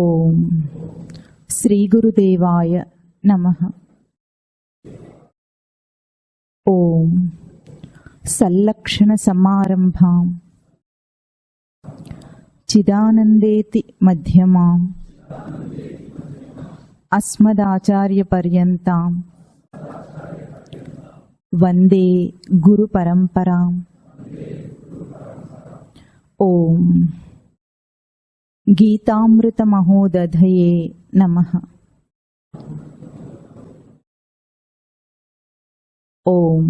ఓం శ్రీ గురుదేవాయ నమః. ఓం సల్లక్షణ సమారంభాం చిదానందేతి మధ్యమాం అస్మదాచార్య పర్యంతాం వందే గురు పరంపరాం. ఓం గీతామృత మహోదధయే నమః. ఓం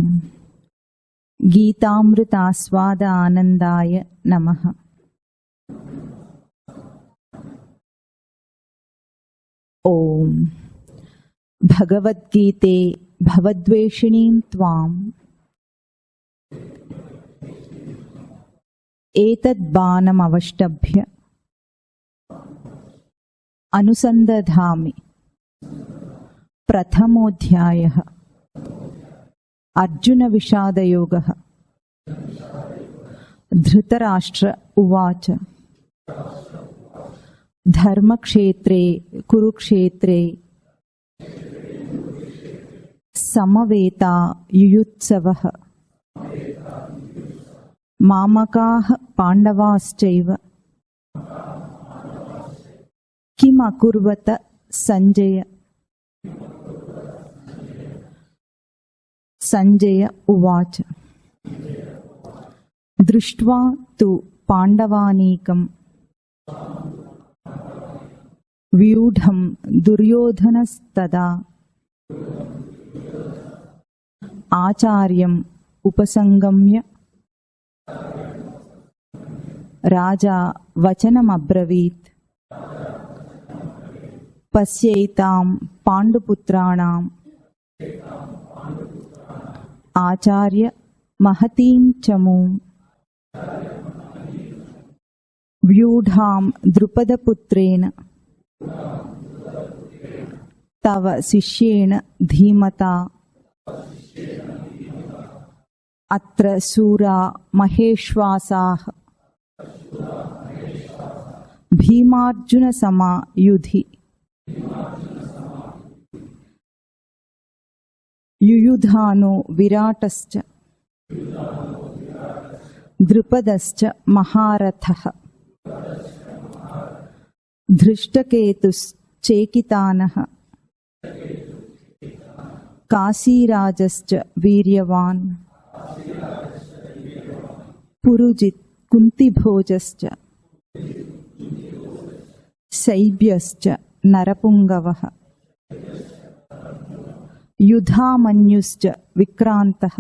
గీతామృతాస్వాద ఆనందాయ నమః. ఓం భగవద్గీతే భవద్వేషిణీం త్వాం ఏతద్బాణమవష్టభ్య అనుసందధామి. ప్రథమోధ్యాయః అర్జున విషాదయోగః. ధృతరాష్ట్ర ఉవాచ ధర్మక్షేత్రే కురుక్షేత్రే సమవేతా యుయుత్సవః మామకాః పాండవాశ్చైవ కిమకుర్వత సంజయ. సంజయ ఉవాచ దృష్ట్వా తు పాండవానీకం వ్యూఢం దుర్యోధనస్తదా ఆచార్యం ఉపసంగమ్య రాజా వచనమబ్రవీత్. పశ్యైతాం పాండుపుత్రాణాం ఆచార్య మహతీం చమూం వ్యూఢాం ద్రుపదపుత్రేణ తవ శిష్యేణ ధీమతా. అత్ర శూరా మహేశ్వాసాః భీమార్జున సమా యుధి. యుయుధానో విరాటశ్చ ద్రుపదశ్చ మహారథః. ధృష్టకేతుశ్చేకితానః కాశీరాజశ్చ వీర్యవాన్. పురుజిత్ కుంతిభోజశ్చ శైబ్యశ్చ నరపుంగవః. యుధామన్యుశ్చ విక్రాంతః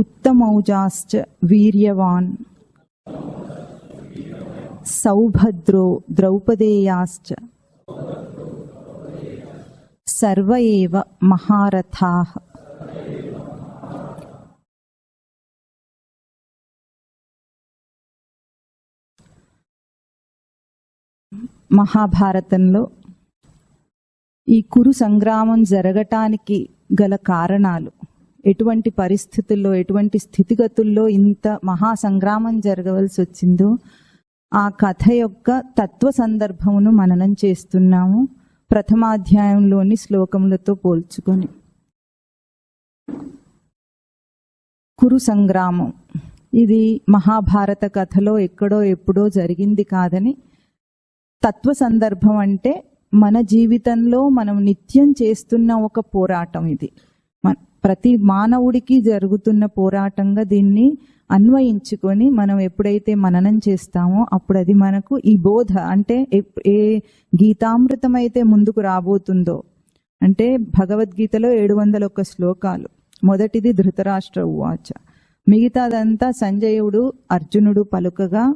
ఉత్తమౌజాశ్చ వీర్యవాన్. సౌభద్రో ద్రౌపదేయాశ్చ సర్వ ఏవ మహారథాః. మహాభారతంలో ఈ కురు సంగ్రామం జరగటానికి గల కారణాలు, ఎటువంటి పరిస్థితుల్లో ఎటువంటి స్థితిగతుల్లో ఇంత మహా సంగ్రామం జరగవలసి వచ్చిందో ఆ కథ యొక్క తత్వ సందర్భమును మననం చేస్తున్నాము ప్రథమాధ్యాయంలోని శ్లోకములతో పోల్చుకొని. కురు సంగ్రామం ఇది మహాభారత కథలో ఎక్కడో ఎప్పుడో జరిగింది కాదని, తత్వ సందర్భం అంటే మన జీవితంలో మనం నిత్యం చేస్తున్న ఒక పోరాటం. ఇది ప్రతి మానవుడికి జరుగుతున్న పోరాటంగా దీన్ని అన్వయించుకొని మనం ఎప్పుడైతే మననం చేస్తామో అప్పుడు అది మనకు ఈ బోధ అంటే ఏ గీతామృతం అయితే ముందుకు రాబోతుందో, అంటే భగవద్గీతలో 701 శ్లోకాలు. మొదటిది ధృతరాష్ట్ర ఉవాచ, మిగతాదంతా సంజయుడు అర్జునుడు పలుకగా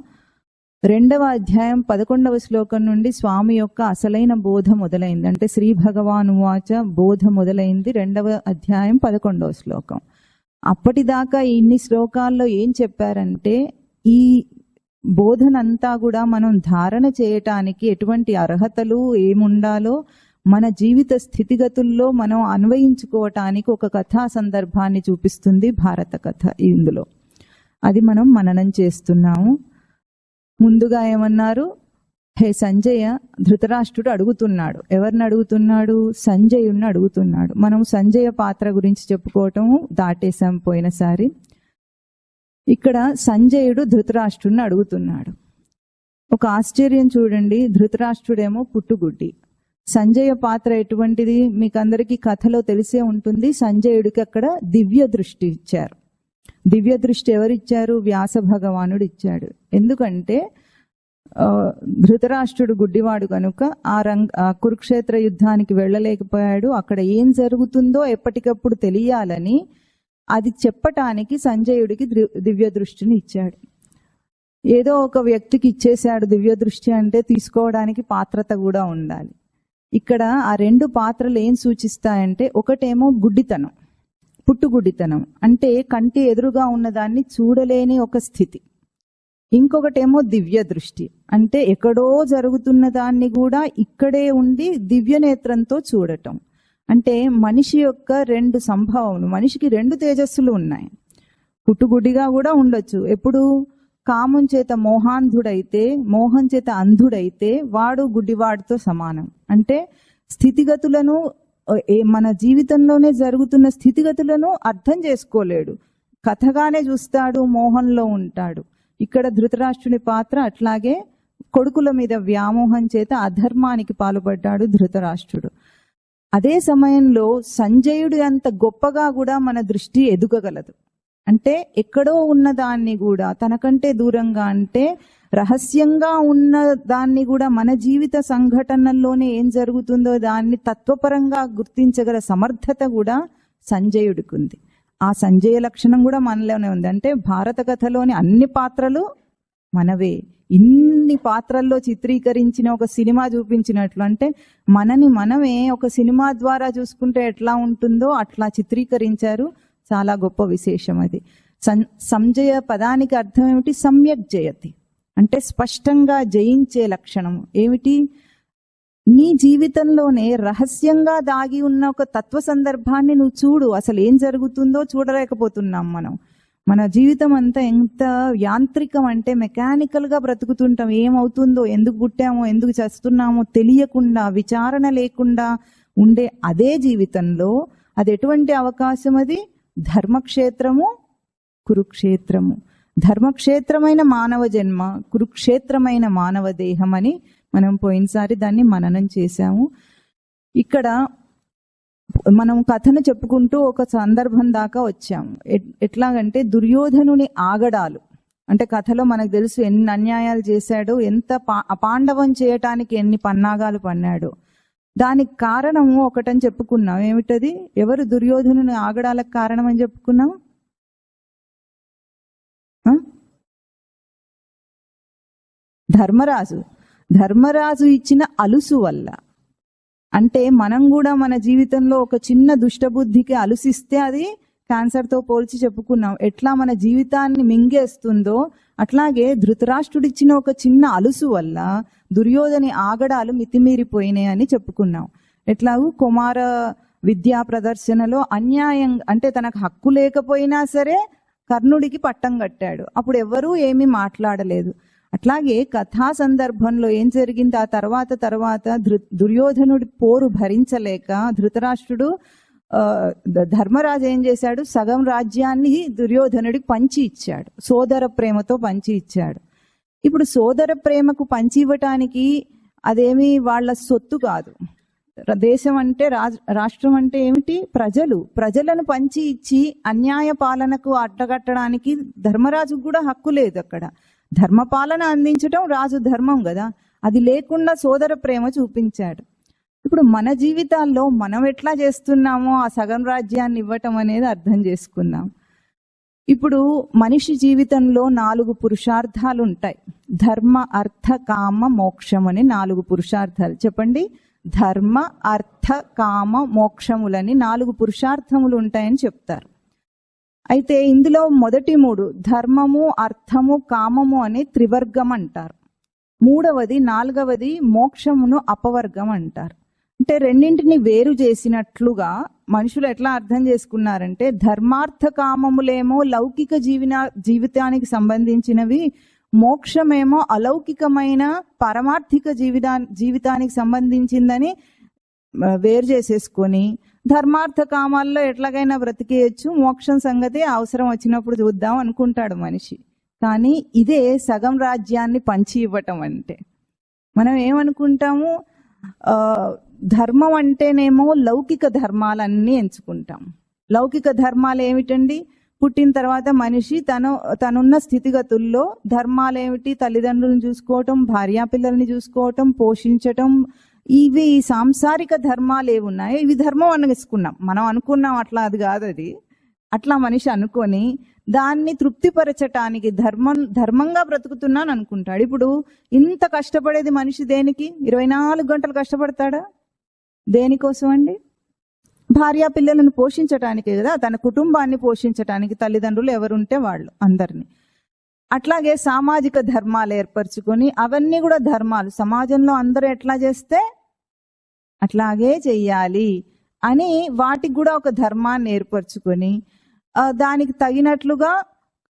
2వ అధ్యాయం 11వ శ్లోకం నుండి స్వామి యొక్క అసలైన బోధ మొదలైంది. అంటే శ్రీ భగవాన్ ఉవాచ బోధ మొదలైంది 2వ అధ్యాయం 11వ శ్లోకం. అప్పటిదాకా ఇన్ని శ్లోకాల్లో ఏం చెప్పారంటే ఈ బోధనంతా కూడా మనం ధారణ చేయటానికి ఎటువంటి అర్హతలు ఏముండాలో మన జీవిత స్థితిగతుల్లో మనం అన్వయించుకోవటానికి ఒక కథా సందర్భాన్ని చూపిస్తుంది భారత కథ. ఇందులో అది మనం మననం చేస్తున్నాము. ముందుగా ఏమన్నారు, హే సంజయ, ధృతరాష్ట్రుడు అడుగుతున్నాడు. ఎవరిని అడుగుతున్నాడు? సంజయుడిని అడుగుతున్నాడు. మనం సంజయ పాత్ర గురించి చెప్పుకోవటం దాటేశాం పోయినసారి. ఇక్కడ సంజయుడు ధృతరాష్ట్రుడిని అడుగుతున్నాడు. ఒక ఆశ్చర్యం చూడండి, ధృతరాష్ట్రుడేమో పుట్టుగుడ్డి. సంజయ పాత్ర ఎటువంటిది మీకు అందరికీ కథలో తెలిసే ఉంటుంది. సంజయుడికి అక్కడ దివ్య దృష్టి ఇచ్చారు. దివ్య దృష్టి ఎవరిచ్చారు? వ్యాస భగవానుడు ఇచ్చాడు. ఎందుకంటే ధృతరాష్ట్రుడు గుడ్డివాడు కనుక ఆ కురుక్షేత్ర యుద్ధానికి వెళ్ళలేకపోయాడు. అక్కడ ఏం జరుగుతుందో ఎప్పటికప్పుడు తెలియాలని అది చెప్పటానికి సంజయుడికి దివ్య దృష్టిని ఇచ్చాడు. ఏదో ఒక వ్యక్తికి ఇచ్చేశాడు దివ్య దృష్టి అంటే తీసుకోవడానికి పాత్రత కూడా ఉండాలి. ఇక్కడ ఆ రెండు పాత్రలు ఏం సూచిస్తాయంటే, ఒకటేమో గుడ్డితనం, పుట్టుగుడ్డితనం అంటే కంటి ఎదురుగా ఉన్నదాన్ని చూడలేని ఒక స్థితి. ఇంకొకటేమో దివ్య దృష్టి అంటే ఎక్కడో జరుగుతున్న దాన్ని కూడా ఇక్కడే ఉండి దివ్య నేత్రంతో చూడటం. అంటే మనిషి యొక్క రెండు సంభవములు, మనిషికి రెండు తేజస్సులు ఉన్నాయి. పుట్టుగుడ్డిగా కూడా ఉండొచ్చు. ఎప్పుడు కామం చేత మోహాంధుడైతే, మోహం చేత అంధుడైతే వాడు గుడ్డివాడితో సమానం. అంటే స్థితిగతులను, మన జీవితంలోనే జరుగుతున్న స్థితిగతులను అర్థం చేసుకోలేడు, కథగానే చూస్తాడు, మోహంలో ఉంటాడు. ఇక్కడ ధృతరాష్ట్రుని పాత్ర అట్లాగే కొడుకుల మీద వ్యామోహం చేత అధర్మానికి పాల్పడ్డాడు ధృతరాష్ట్రుడు. అదే సమయంలో సంజయుడు అంత గొప్పగా కూడా మన దృష్టి ఎదుగగలదు. అంటే ఎక్కడో ఉన్న దాన్ని కూడా తనకంటే దూరంగా, అంటే రహస్యంగా ఉన్న దాన్ని కూడా మన జీవిత సంఘటనల్లోనే ఏం జరుగుతుందో దాన్ని తత్వపరంగా గుర్తించగల సమర్థత కూడా సంజయుడికి ఉంది. ఆ సంజయ లక్షణం కూడా మనలోనే ఉంది. అంటే భారత కథలోని అన్ని పాత్రలు మనవే. ఇన్ని పాత్రల్లో చిత్రీకరించిన ఒక సినిమా చూపించినట్లు, అంటే మనని మనమే ఒక సినిమా ద్వారా చూసుకుంటే ఎట్లా ఉంటుందో అట్లా చిత్రీకరించారు. చాలా గొప్ప విశేషం అది. సంజయ పదానికి అర్థం ఏమిటి? సమ్యక్ జయతి అంటే స్పష్టంగా జయించే లక్షణం. ఏమిటి? నీ జీవితంలోనే రహస్యంగా దాగి ఉన్న ఒక తత్వ సందర్భాన్ని నువ్వు చూడు. అసలు ఏం జరుగుతుందో చూడలేకపోతున్నాం మనం. మన జీవితం అంతా ఎంత యాంత్రికం అంటే మెకానికల్గా బ్రతుకుతుంటాం. ఏమవుతుందో, ఎందుకు పుట్టామో, ఎందుకు చేస్తున్నామో తెలియకుండా, విచారణ లేకుండా ఉండే అదే జీవితంలో అది ఎటువంటి అవకాశం? అది ధర్మక్షేత్రము, కురుక్షేత్రము. ధర్మక్షేత్రమైన మానవ జన్మ, కురుక్షేత్రమైన మానవ దేహం అని మనం పోయినసారి దాన్ని మననం చేశాము. ఇక్కడ మనం కథను చెప్పుకుంటూ ఒక సందర్భం దాకా వచ్చాము. ఎట్లాగంటే దుర్యోధనుని ఆగడాలు. అంటే కథలో మనకు తెలుసు ఎన్ని అన్యాయాలు చేశాడో, ఎంత అపాండవం చేయటానికి ఎన్ని పన్నాగాలు పన్నాడో. దానికి కారణము ఒకటని చెప్పుకున్నాం. ఏమిటది? ఎవరు దుర్యోధనుని ఆగడాలకు కారణం అని చెప్పుకున్నాం? ధర్మరాజు. ధర్మరాజు ఇచ్చిన అలుసు వల్ల. అంటే మనం కూడా మన జీవితంలో ఒక చిన్న దుష్టబుద్ధికి అలుసిస్తే అది క్యాన్సర్తో పోల్చి చెప్పుకున్నాం. ఎట్లా మన జీవితాన్ని మింగేస్తుందో అట్లాగే ధృతరాష్ట్రుడిచ్చిన ఒక చిన్న అలుసు వల్ల దుర్యోధని ఆగడాలు మితిమీరిపోయినాయి అని చెప్పుకున్నాం. ఎట్లాగూ కుమార విద్యా ప్రదర్శనలో అన్యాయం, అంటే తనకు హక్కు లేకపోయినా సరే కర్ణుడికి పట్టం కట్టాడు. అప్పుడు ఎవరూ ఏమీ మాట్లాడలేదు. అట్లాగే కథా సందర్భంలో ఏం జరిగింది? ఆ తర్వాత దుర్యోధనుడి పోరు భరించలేక ధృతరాష్ట్రుడు, ధర్మరాజు ఏం చేశాడు? సగం రాజ్యాన్ని దుర్యోధనుడికి పంచి ఇచ్చాడు. సోదర ప్రేమతో పంచి ఇచ్చాడు. ఇప్పుడు సోదర ప్రేమకు పంచి ఇవ్వటానికి అదేమి వాళ్ళ సొత్తు కాదు. దేశం అంటే, రాష్ట్రం అంటే ఏమిటి? ప్రజలను పంచి ఇచ్చి అన్యాయ పాలనకు అడ్డగట్టడానికి ధర్మరాజుకు కూడా హక్కు లేదు. అక్కడ ధర్మపాలన అందించటం రాజు ధర్మం కదా. అది లేకుండా సోదర ప్రేమ చూపించాడు. ఇప్పుడు మన జీవితాల్లో మనం ఎట్లా చేస్తున్నామో ఆ సగం రాజ్యాన్ని ఇవ్వటం అనేది అర్థం చేసుకుందాం. ఇప్పుడు మనిషి జీవితంలో 4 పురుషార్థాలు ఉంటాయి. ధర్మ, అర్థ, కామ, మోక్షం అని 4 పురుషార్థాలు. చెప్పండి. ధర్మ, అర్థ, కామ, మోక్షములని 4 పురుషార్థములు ఉంటాయని చెప్తారు. అయితే ఇందులో మొదటి 3 ధర్మము, అర్థము, కామము అని త్రివర్గం అంటారు. 3వది, 4వది మోక్షమును అపవర్గం అంటారు. అంటే రెండింటిని వేరు చేసినట్లుగా మనుషులు ఎట్లా అర్థం చేసుకున్నారంటే, ధర్మార్థ కామములేమో లౌకిక జీవితానికి సంబంధించినవి, మోక్షమేమో అలౌకికమైన పారమార్థిక జీవితానికి సంబంధించిందని వేరు చేసేసుకొని ధర్మార్థ కామాల్లో ఎట్లాగైనా బ్రతికేయచ్చు, మోక్షం సంగతి అవసరం వచ్చినప్పుడు చూద్దాం అనుకుంటాడు మనిషి. కానీ ఇదే సగం రాజ్యాన్ని పంచి ఇవ్వటం అంటే. మనం ఏమనుకుంటాము, ధర్మం అంటేనేమో లౌకిక ధర్మాలన్నీ ఎంచుకుంటాం. లౌకిక ధర్మాలు ఏమిటండి? పుట్టిన తర్వాత మనిషి తనున్న స్థితిగతుల్లో ధర్మాలు ఏమిటి? తల్లిదండ్రులను చూసుకోవటం, భార్యాపిల్లల్ని చూసుకోవటం, పోషించటం, ఇవి సాంసారిక ధర్మాలు ఏమున్నాయో ఇవి ధర్మం అనేసుకున్నాం. మనం అనుకున్నాం అట్లా, అది కాదు. అది అట్లా మనిషి అనుకొని దాన్ని తృప్తిపరచటానికి ధర్మంగా బ్రతుకుతున్నాను అనుకుంటాడు. ఇప్పుడు ఇంత కష్టపడేది మనిషి దేనికి? 24 గంటలు కష్టపడతాడా? దేనికోసం అండి? భార్యా పిల్లలను పోషించటానికే కదా, తన కుటుంబాన్ని పోషించటానికి, తల్లిదండ్రులు ఎవరుంటే వాళ్ళు అందరినీ. అట్లాగే సామాజిక ధర్మాలు ఏర్పరచుకొని అవన్నీ కూడా ధర్మాలు, సమాజంలో అందరూ ఎట్లా చేస్తే అట్లాగే చెయ్యాలి అని వాటికి కూడా ఒక ధర్మాన్ని ఏర్పరచుకొని దానికి తగినట్లుగా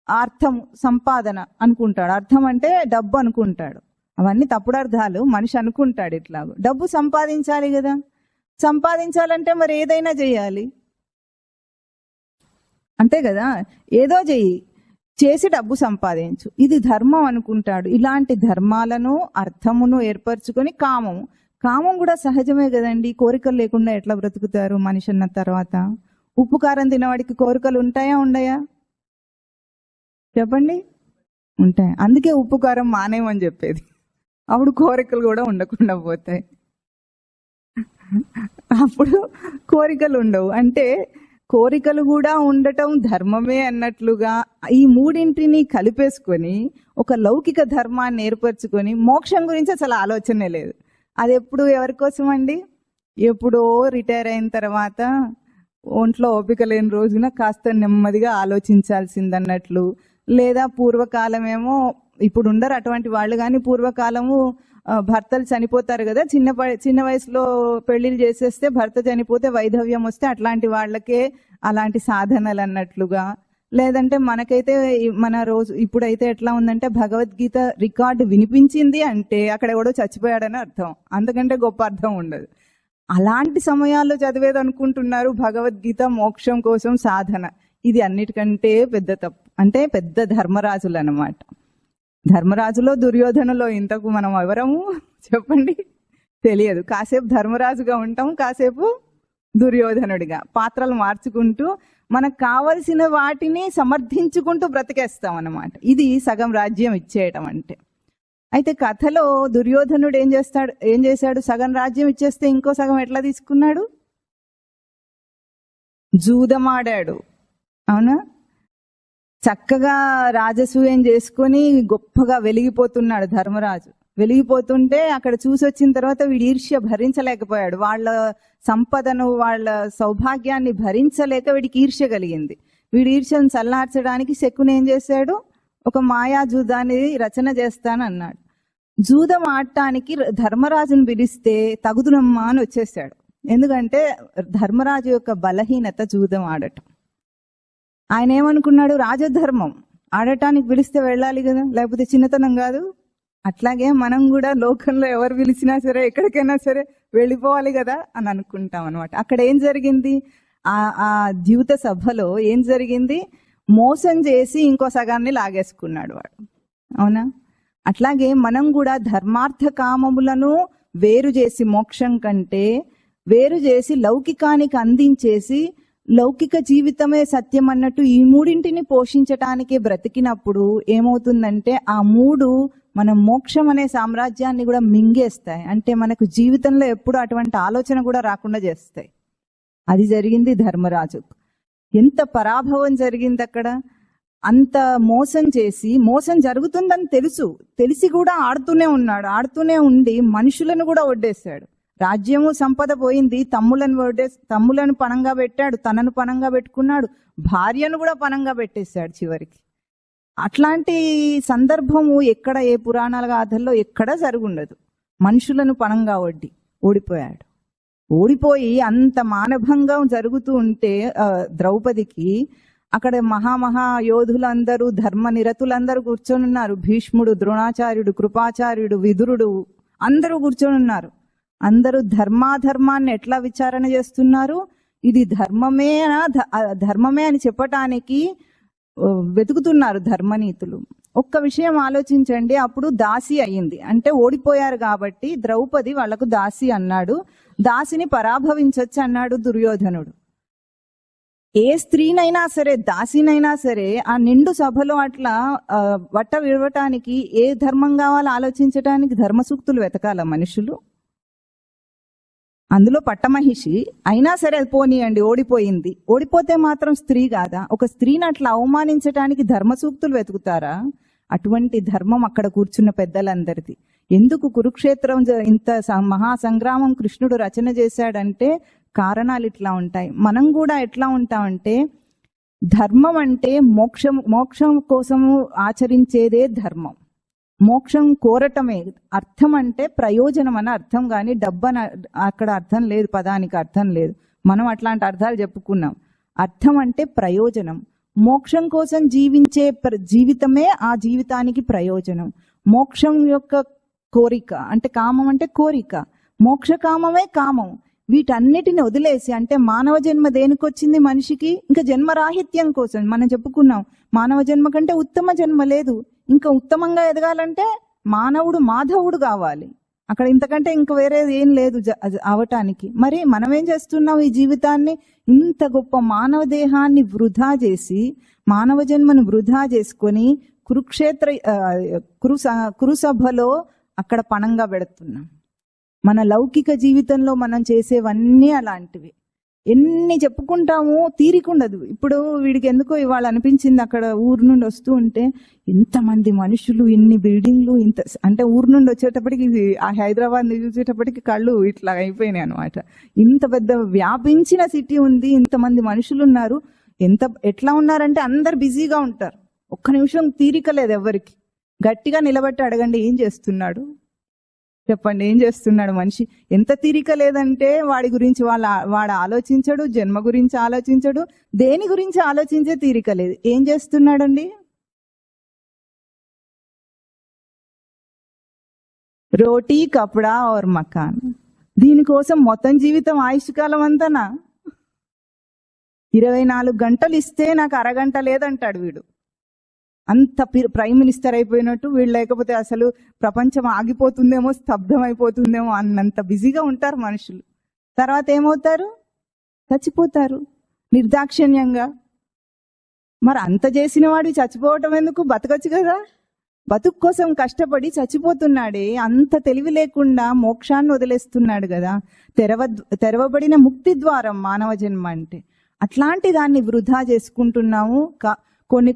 అర్థం, సంపాదన అనుకుంటాడు. అర్థం అంటే డబ్బు అనుకుంటాడు. అవన్నీ తప్పుడు అర్థాలు. మనిషి అనుకుంటాడు ఇట్లాగో డబ్బు సంపాదించాలి కదా. సంపాదించాలంటే మరి ఏదైనా చెయ్యాలి అంతే కదా. ఏదో చేసి డబ్బు సంపాదించు, ఇది ధర్మం అనుకుంటాడు. ఇలాంటి ధర్మాలను అర్థమును ఏర్పరచుకొని కామం కూడా సహజమే కదండి. కోరికలు లేకుండా ఎట్లా బ్రతుకుతారు మనిషి అన్న తర్వాత? ఉప్పు కారం తినవాడికి కోరికలు ఉంటాయా ఉండయా? చెప్పండి. ఉంటాయి. అందుకే ఉప్పు కారం మానేమని చెప్పేది. అప్పుడు కోరికలు కూడా ఉండకుండా పోతాయి. అప్పుడు కోరికలు ఉండవు. అంటే కోరికలు కూడా ఉండటం ధర్మమే అన్నట్లుగా ఈ మూడింటిని కలిపేసుకొని ఒక లౌకిక ధర్మాన్ని ఏర్పరచుకొని మోక్షం గురించి అసలు ఆలోచనే లేదు. అది ఎప్పుడు ఎవరి కోసం అండి? ఎప్పుడో రిటైర్ అయిన తర్వాత ఒంట్లో ఓపిక లేని రోజున కాస్త నెమ్మదిగా ఆలోచించాల్సిందన్నట్లు. లేదా పూర్వకాలమేమో, ఇప్పుడు ఉండరు అటువంటి వాళ్ళు, కానీ పూర్వకాలము భర్తలు చనిపోతారు కదా, చిన్న వయసులో పెళ్లిళ్ళు చేసేస్తే భర్త చనిపోతే వైధవ్యం వస్తే అట్లాంటి వాళ్ళకే అలాంటి సాధనలు అన్నట్లుగా. లేదంటే మనకైతే మన రోజు ఇప్పుడైతే ఎట్లా ఉందంటే భగవద్గీత రికార్డు వినిపించింది అంటే అక్కడ ఎవడో చచ్చిపోయాడని అర్థం, అంతకంటే గొప్ప అర్థం ఉండదు. అలాంటి సమయాల్లో చదివేది అనుకుంటున్నారు భగవద్గీత మోక్షం కోసం సాధన. ఇది అన్నిటికంటే పెద్ద తప్పు. అంటే పెద్ద ధర్మరాజులు అన్నమాట. ధర్మరాజులో దుర్యోధనలో ఇంతకు మనం ఎవరము చెప్పండి? తెలియదు. కాసేపు ధర్మరాజుగా ఉంటాం, కాసేపు దుర్యోధనుడిగా పాత్రలు మార్చుకుంటూ మనకు కావలసిన వాటిని సమర్థించుకుంటూ బ్రతికేస్తాం అన్నమాట. ఇది సగం రాజ్యం ఇచ్చేయటం అంటే. అయితే కథలో దుర్యోధనుడు ఏం చేశాడు? సగం రాజ్యం ఇచ్చేస్తే ఇంకో సగం ఎట్లా తీసుకున్నాడు? జూదమాడాడు. అవునా? చక్కగా రాజసూయం చేసుకొని గొప్పగా వెలిగిపోతున్నాడు ధర్మరాజు. వెలిగిపోతుంటే అక్కడ చూసి వచ్చిన తర్వాత వీడి ఈర్ష్య భరించలేకపోయాడు. వాళ్ళ సంపదను, వాళ్ళ సౌభాగ్యాన్ని భరించలేక వీడికి ఈర్ష్య కలిగింది. వీడి ఈర్ష్యను చల్లార్చడానికి శకుని ఏం చేశాడు? ఒక మాయా జూదాన్ని రచన చేస్తానన్నాడు. జూదం ఆడటానికి ధర్మరాజును పిలిస్తే తగుదునమ్మా అని వచ్చేసాడు. ఎందుకంటే ధర్మరాజు యొక్క బలహీనత జూదం ఆడటం. ఆయన ఏమనుకున్నాడు? రాజధర్మం ఆడటానికి పిలిస్తే వెళ్ళాలి కదా, లేకపోతే చిన్నతనం కాదు. అట్లాగే మనం కూడా లోకంలో ఎవరు పిలిచినా సరే ఎక్కడికైనా సరే వెళ్ళిపోవాలి కదా అని అనుకుంటాం అనమాట. అక్కడ ఏం జరిగింది? ఆ జీవిత సభలో ఏం జరిగింది? మోసం చేసి ఇంకో సగాన్ని లాగేసుకున్నాడు వాడు. అవునా? అట్లాగే మనం కూడా ధర్మార్థ కామములను వేరు చేసి, మోక్షం కంటే వేరు చేసి లౌకికానికి అందించేసి లౌకిక జీవితమే సత్యం అన్నట్టు ఈ మూడింటిని పోషించటానికి బ్రతికినప్పుడు ఏమవుతుందంటే ఆ మూడు మన మోక్షం అనే సామ్రాజ్యాన్ని కూడా మింగేస్తాయి. అంటే మనకు జీవితంలో ఎప్పుడు అటువంటి ఆలోచన కూడా రాకుండా చేస్తాయి. అది జరిగింది ధర్మరాజు. ఎంత పరాభవం జరిగింది అక్కడ. అంత మోసం చేసి, మోసం జరుగుతుందని తెలిసి కూడా ఆడుతూనే ఉన్నాడు. ఆడుతూనే ఉండి మనుషులను కూడా ఒడ్డేశాడు. రాజ్యము సంపద పోయింది, తమ్ములను పణంగా పెట్టాడు, తనను పణంగా పెట్టుకున్నాడు, భార్యను కూడా పణంగా పెట్టేశాడు చివరికి. అట్లాంటి సందర్భము ఎక్కడ, ఏ పురాణాల గాథల్లో ఎక్కడా జరుగుండదు. మనుషులను పణంగా ఓడిపోయాడు. ఓడిపోయి అంత మానభంగం జరుగుతూ ఉంటే ద్రౌపదికి అక్కడ మహా యోధులందరూ ధర్మ నిరతులందరూ కూర్చొని ఉన్నారు. భీష్ముడు, ద్రోణాచార్యుడు, కృపాచార్యుడు, విదురుడు అందరూ కూర్చొని ఉన్నారు. అందరూ ధర్మాధర్మాన్ని ఎట్లా విచారణ చేస్తున్నారు? ఇది ధర్మమే అని చెప్పటానికి వెతుకుతున్నారు ధర్మనీతులు. ఒక్క విషయం ఆలోచించండి. అప్పుడు దాసి అయ్యింది అంటే ఓడిపోయారు కాబట్టి ద్రౌపది వాళ్లకు దాసి అన్నాడు. దాసిని పరాభవించొచ్చు అన్నాడు దుర్యోధనుడు. ఏ స్త్రీనైనా సరే, దాసినైనా సరే, ఆ నిండు సభలో అట్లా వట్ట విడవటానికి ఏ ధర్మం కావాలో ఆలోచించటానికి ధర్మసూక్తులు వెతకాల మనుషులు. అందులో పట్టమహిషి అయినా సరే పోనీయండి, ఓడిపోయింది. ఓడిపోతే మాత్రం స్త్రీ కాదా? ఒక స్త్రీని అట్లా అవమానించటానికి ధర్మసూక్తులు వెతుకుతారా? అటువంటి ధర్మం అక్కడ కూర్చున్న పెద్దలందరిది. ఎందుకు కురుక్షేత్రం ఇంత మహాసంగ్రామం కృష్ణుడు రచన చేశాడంటే కారణాలు ఇట్లా ఉంటాయి. మనం కూడా ఎట్లా ఉంటామంటే, ధర్మం అంటే మోక్షం కోసము ఆచరించేదే ధర్మం. మోక్షం కోరటమే. అర్థం అంటే ప్రయోజనం అని అర్థం, కానీ డబ్బని అక్కడ అర్థం లేదు, పదానికి అర్థం లేదు. మనం అట్లాంటి అర్థాలు చెప్పుకున్నాం. అర్థం అంటే ప్రయోజనం. మోక్షం కోసం జీవించే జీవితమే ఆ జీవితానికి ప్రయోజనం. మోక్షం యొక్క కోరిక అంటే కామం అంటే కోరిక, మోక్ష కామమే కామం. వీటన్నిటిని వదిలేసి, అంటే మానవ జన్మ దేనికొచ్చింది మనిషికి? ఇంకా జన్మరాహిత్యం కోసం. మనం చెప్పుకున్నాం మానవ జన్మ కంటే ఉత్తమ జన్మ లేదు. ఇంకా ఉత్తమంగా ఎదగాలంటే మానవుడు మాధవుడు కావాలి. అక్కడ ఇంతకంటే ఇంక వేరేది ఏం లేదు అవటానికి. మరి మనం ఏం చేస్తున్నాం? ఈ జీవితాన్ని, ఇంత గొప్ప మానవ దేహాన్ని వృధా చేసి, మానవ జన్మను వృధా చేసుకొని కురుసభలో అక్కడ పణంగా పెడుతున్నాం. మన లౌకిక జీవితంలో మనం చేసేవన్నీ అలాంటివి. ఎన్ని చెప్పుకుంటామో తీరికుండదు. ఇప్పుడు వీడికి ఎందుకో ఇవాళ అనిపించింది, అక్కడ ఊరు నుండి వస్తూ ఉంటే ఇంతమంది మనుషులు, ఇన్ని బిల్డింగ్లు, ఇంత అంటే ఊరు నుండి వచ్చేటప్పటికి ఆ హైదరాబాద్ చూసేటప్పటికి కళ్ళు ఇట్లా అయిపోయినాయి అనమాట. ఇంత పెద్ద వ్యాపించిన సిటీ ఉంది, ఇంతమంది మనుషులు ఉన్నారు. ఎట్లా ఉన్నారంటే అందరు బిజీగా ఉంటారు. ఒక్క నిమిషం తీరిక లేదు ఎవరికి. గట్టిగా నిలబెట్టి అడగండి, ఏం చేస్తున్నాడు చెప్పండి, ఏం చేస్తున్నాడు మనిషి? ఎంత తీరిక లేదంటే వాడి గురించి వాడు ఆలోచించడు, జన్మ గురించి ఆలోచించడు, దేని గురించి ఆలోచించే తీరిక లేదు. ఏం చేస్తున్నాడండి? రోటీ, కపడా और మకాన్. దీనికోసం మొత్తం జీవితం, ఆయుష్కాలం అంతానా? 24 గంటలు ఇస్తే నాకు అరగంట లేదంటాడు వీడు. అంత ప్రైమ్ మినిస్టర్ అయిపోయినట్టు. వీళ్ళు లేకపోతే అసలు ప్రపంచం ఆగిపోతుందేమో, స్తబ్దం అయిపోతుందేమో అన్నంత బిజీగా ఉంటారు మనుషులు. తర్వాత ఏమవుతారు? చచ్చిపోతారు నిర్దాక్షిణ్యంగా. మరి అంత చేసిన వాడు చచ్చిపోవటం ఎందుకు? బతకొచ్చు కదా. బతుకు కోసం కష్టపడి చచ్చిపోతున్నాడే. అంత తెలివి లేకుండా మోక్షాన్ని వదిలేస్తున్నాడు కదా. తెరవబడిన ముక్తి ద్వారం మానవ జన్మ అంటే. అట్లాంటి దాన్ని వృధా చేసుకుంటున్నాము.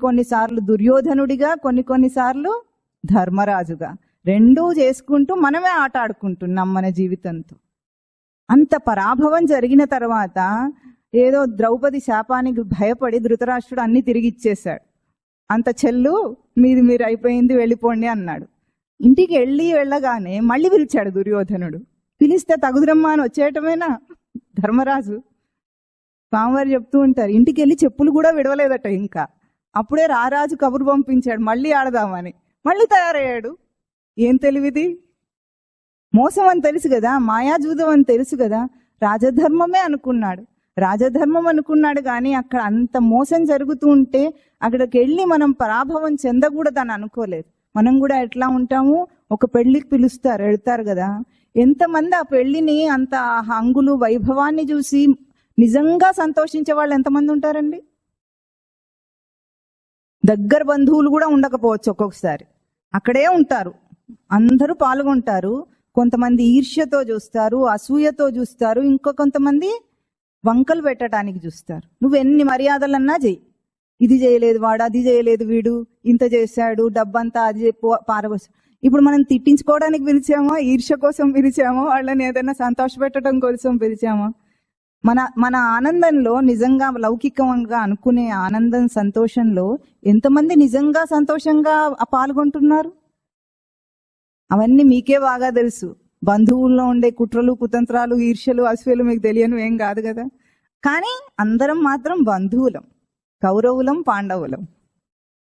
కొన్నిసార్లు దుర్యోధనుడిగా, కొన్నిసార్లు ధర్మరాజుగా, రెండూ చేసుకుంటూ మనమే ఆట ఆడుకుంటున్నాం మన జీవితంతో. అంత పరాభవం జరిగిన తర్వాత ఏదో ద్రౌపది శాపానికి భయపడి ధృతరాష్ట్రుడు అన్ని తిరిగి ఇచ్చేశాడు. అంత చెల్లు మీరు అయిపోయింది, వెళ్ళిపోండి అన్నాడు. ఇంటికి వెళ్ళగానే మళ్ళీ పిలిచాడు దుర్యోధనుడు. పిలిస్తే తగుదురమ్మా అని వచ్చేయటమేనా ధర్మరాజు? స్వామివారు చెప్తూ ఉంటారు, ఇంటికి వెళ్ళి చెప్పులు కూడా విడవలేదట. ఇంకా అప్పుడే రారాజు కబురు పంపించాడు మళ్ళీ ఆడదామని. మళ్ళీ తయారయ్యాడు. ఏం తెలివిది? మోసం అని తెలుసు కదా, మాయాజూదం అని తెలుసు కదా. రాజధర్మమే అనుకున్నాడు. రాజధర్మం అనుకున్నాడు కానీ అక్కడ అంత మోసం జరుగుతూ ఉంటే అక్కడికి వెళ్ళి మనం పరాభవం చెందకూడదని అనుకోలేదు. మనం కూడా ఎట్లా ఉంటాము? ఒక పెళ్లికి పిలుస్తారు, వెళ్తారు కదా. ఎంతమంది ఆ పెళ్లిని, అంత హంగులు వైభవాన్ని చూసి నిజంగా సంతోషించే వాళ్ళు ఎంతమంది ఉంటారండి? దగ్గర బంధువులు కూడా ఉండకపోవచ్చు ఒక్కొక్కసారి. అక్కడే ఉంటారు, అందరూ పాల్గొంటారు. కొంతమంది ఈర్ష్యతో చూస్తారు, అసూయతో చూస్తారు, ఇంకో కొంతమంది వంకలు పెట్టడానికి చూస్తారు. నువ్వు ఎన్ని మర్యాదలన్నా చెయ్యి, ఇది చేయలేదు వాడు, అది చేయలేదు వీడు, ఇంత చేశాడు, డబ్బంతా అది పారబోసు. ఇప్పుడు మనం తిట్టించుకోవడానికి పిలిచామో, ఈర్ష్య కోసం పిలిచామో, వాళ్ళని ఏదైనా సంతోష పెట్టడం కోసం పిలిచామో? మన ఆనందంలో, నిజంగా లౌకికంగా అనుకునే ఆనందం, సంతోషంలో ఎంతమంది నిజంగా సంతోషంగా పాల్గొంటున్నారు? అవన్నీ మీకే బాగా తెలుసు. బంధువుల్లో ఉండే కుట్రలు, కుతంత్రాలు, ఈర్ష్యలు, అసూయలు మీకు తెలియను ఏం కాదు కదా. కానీ అందరం మాత్రం బంధువులం. కౌరవులం పాండవులం.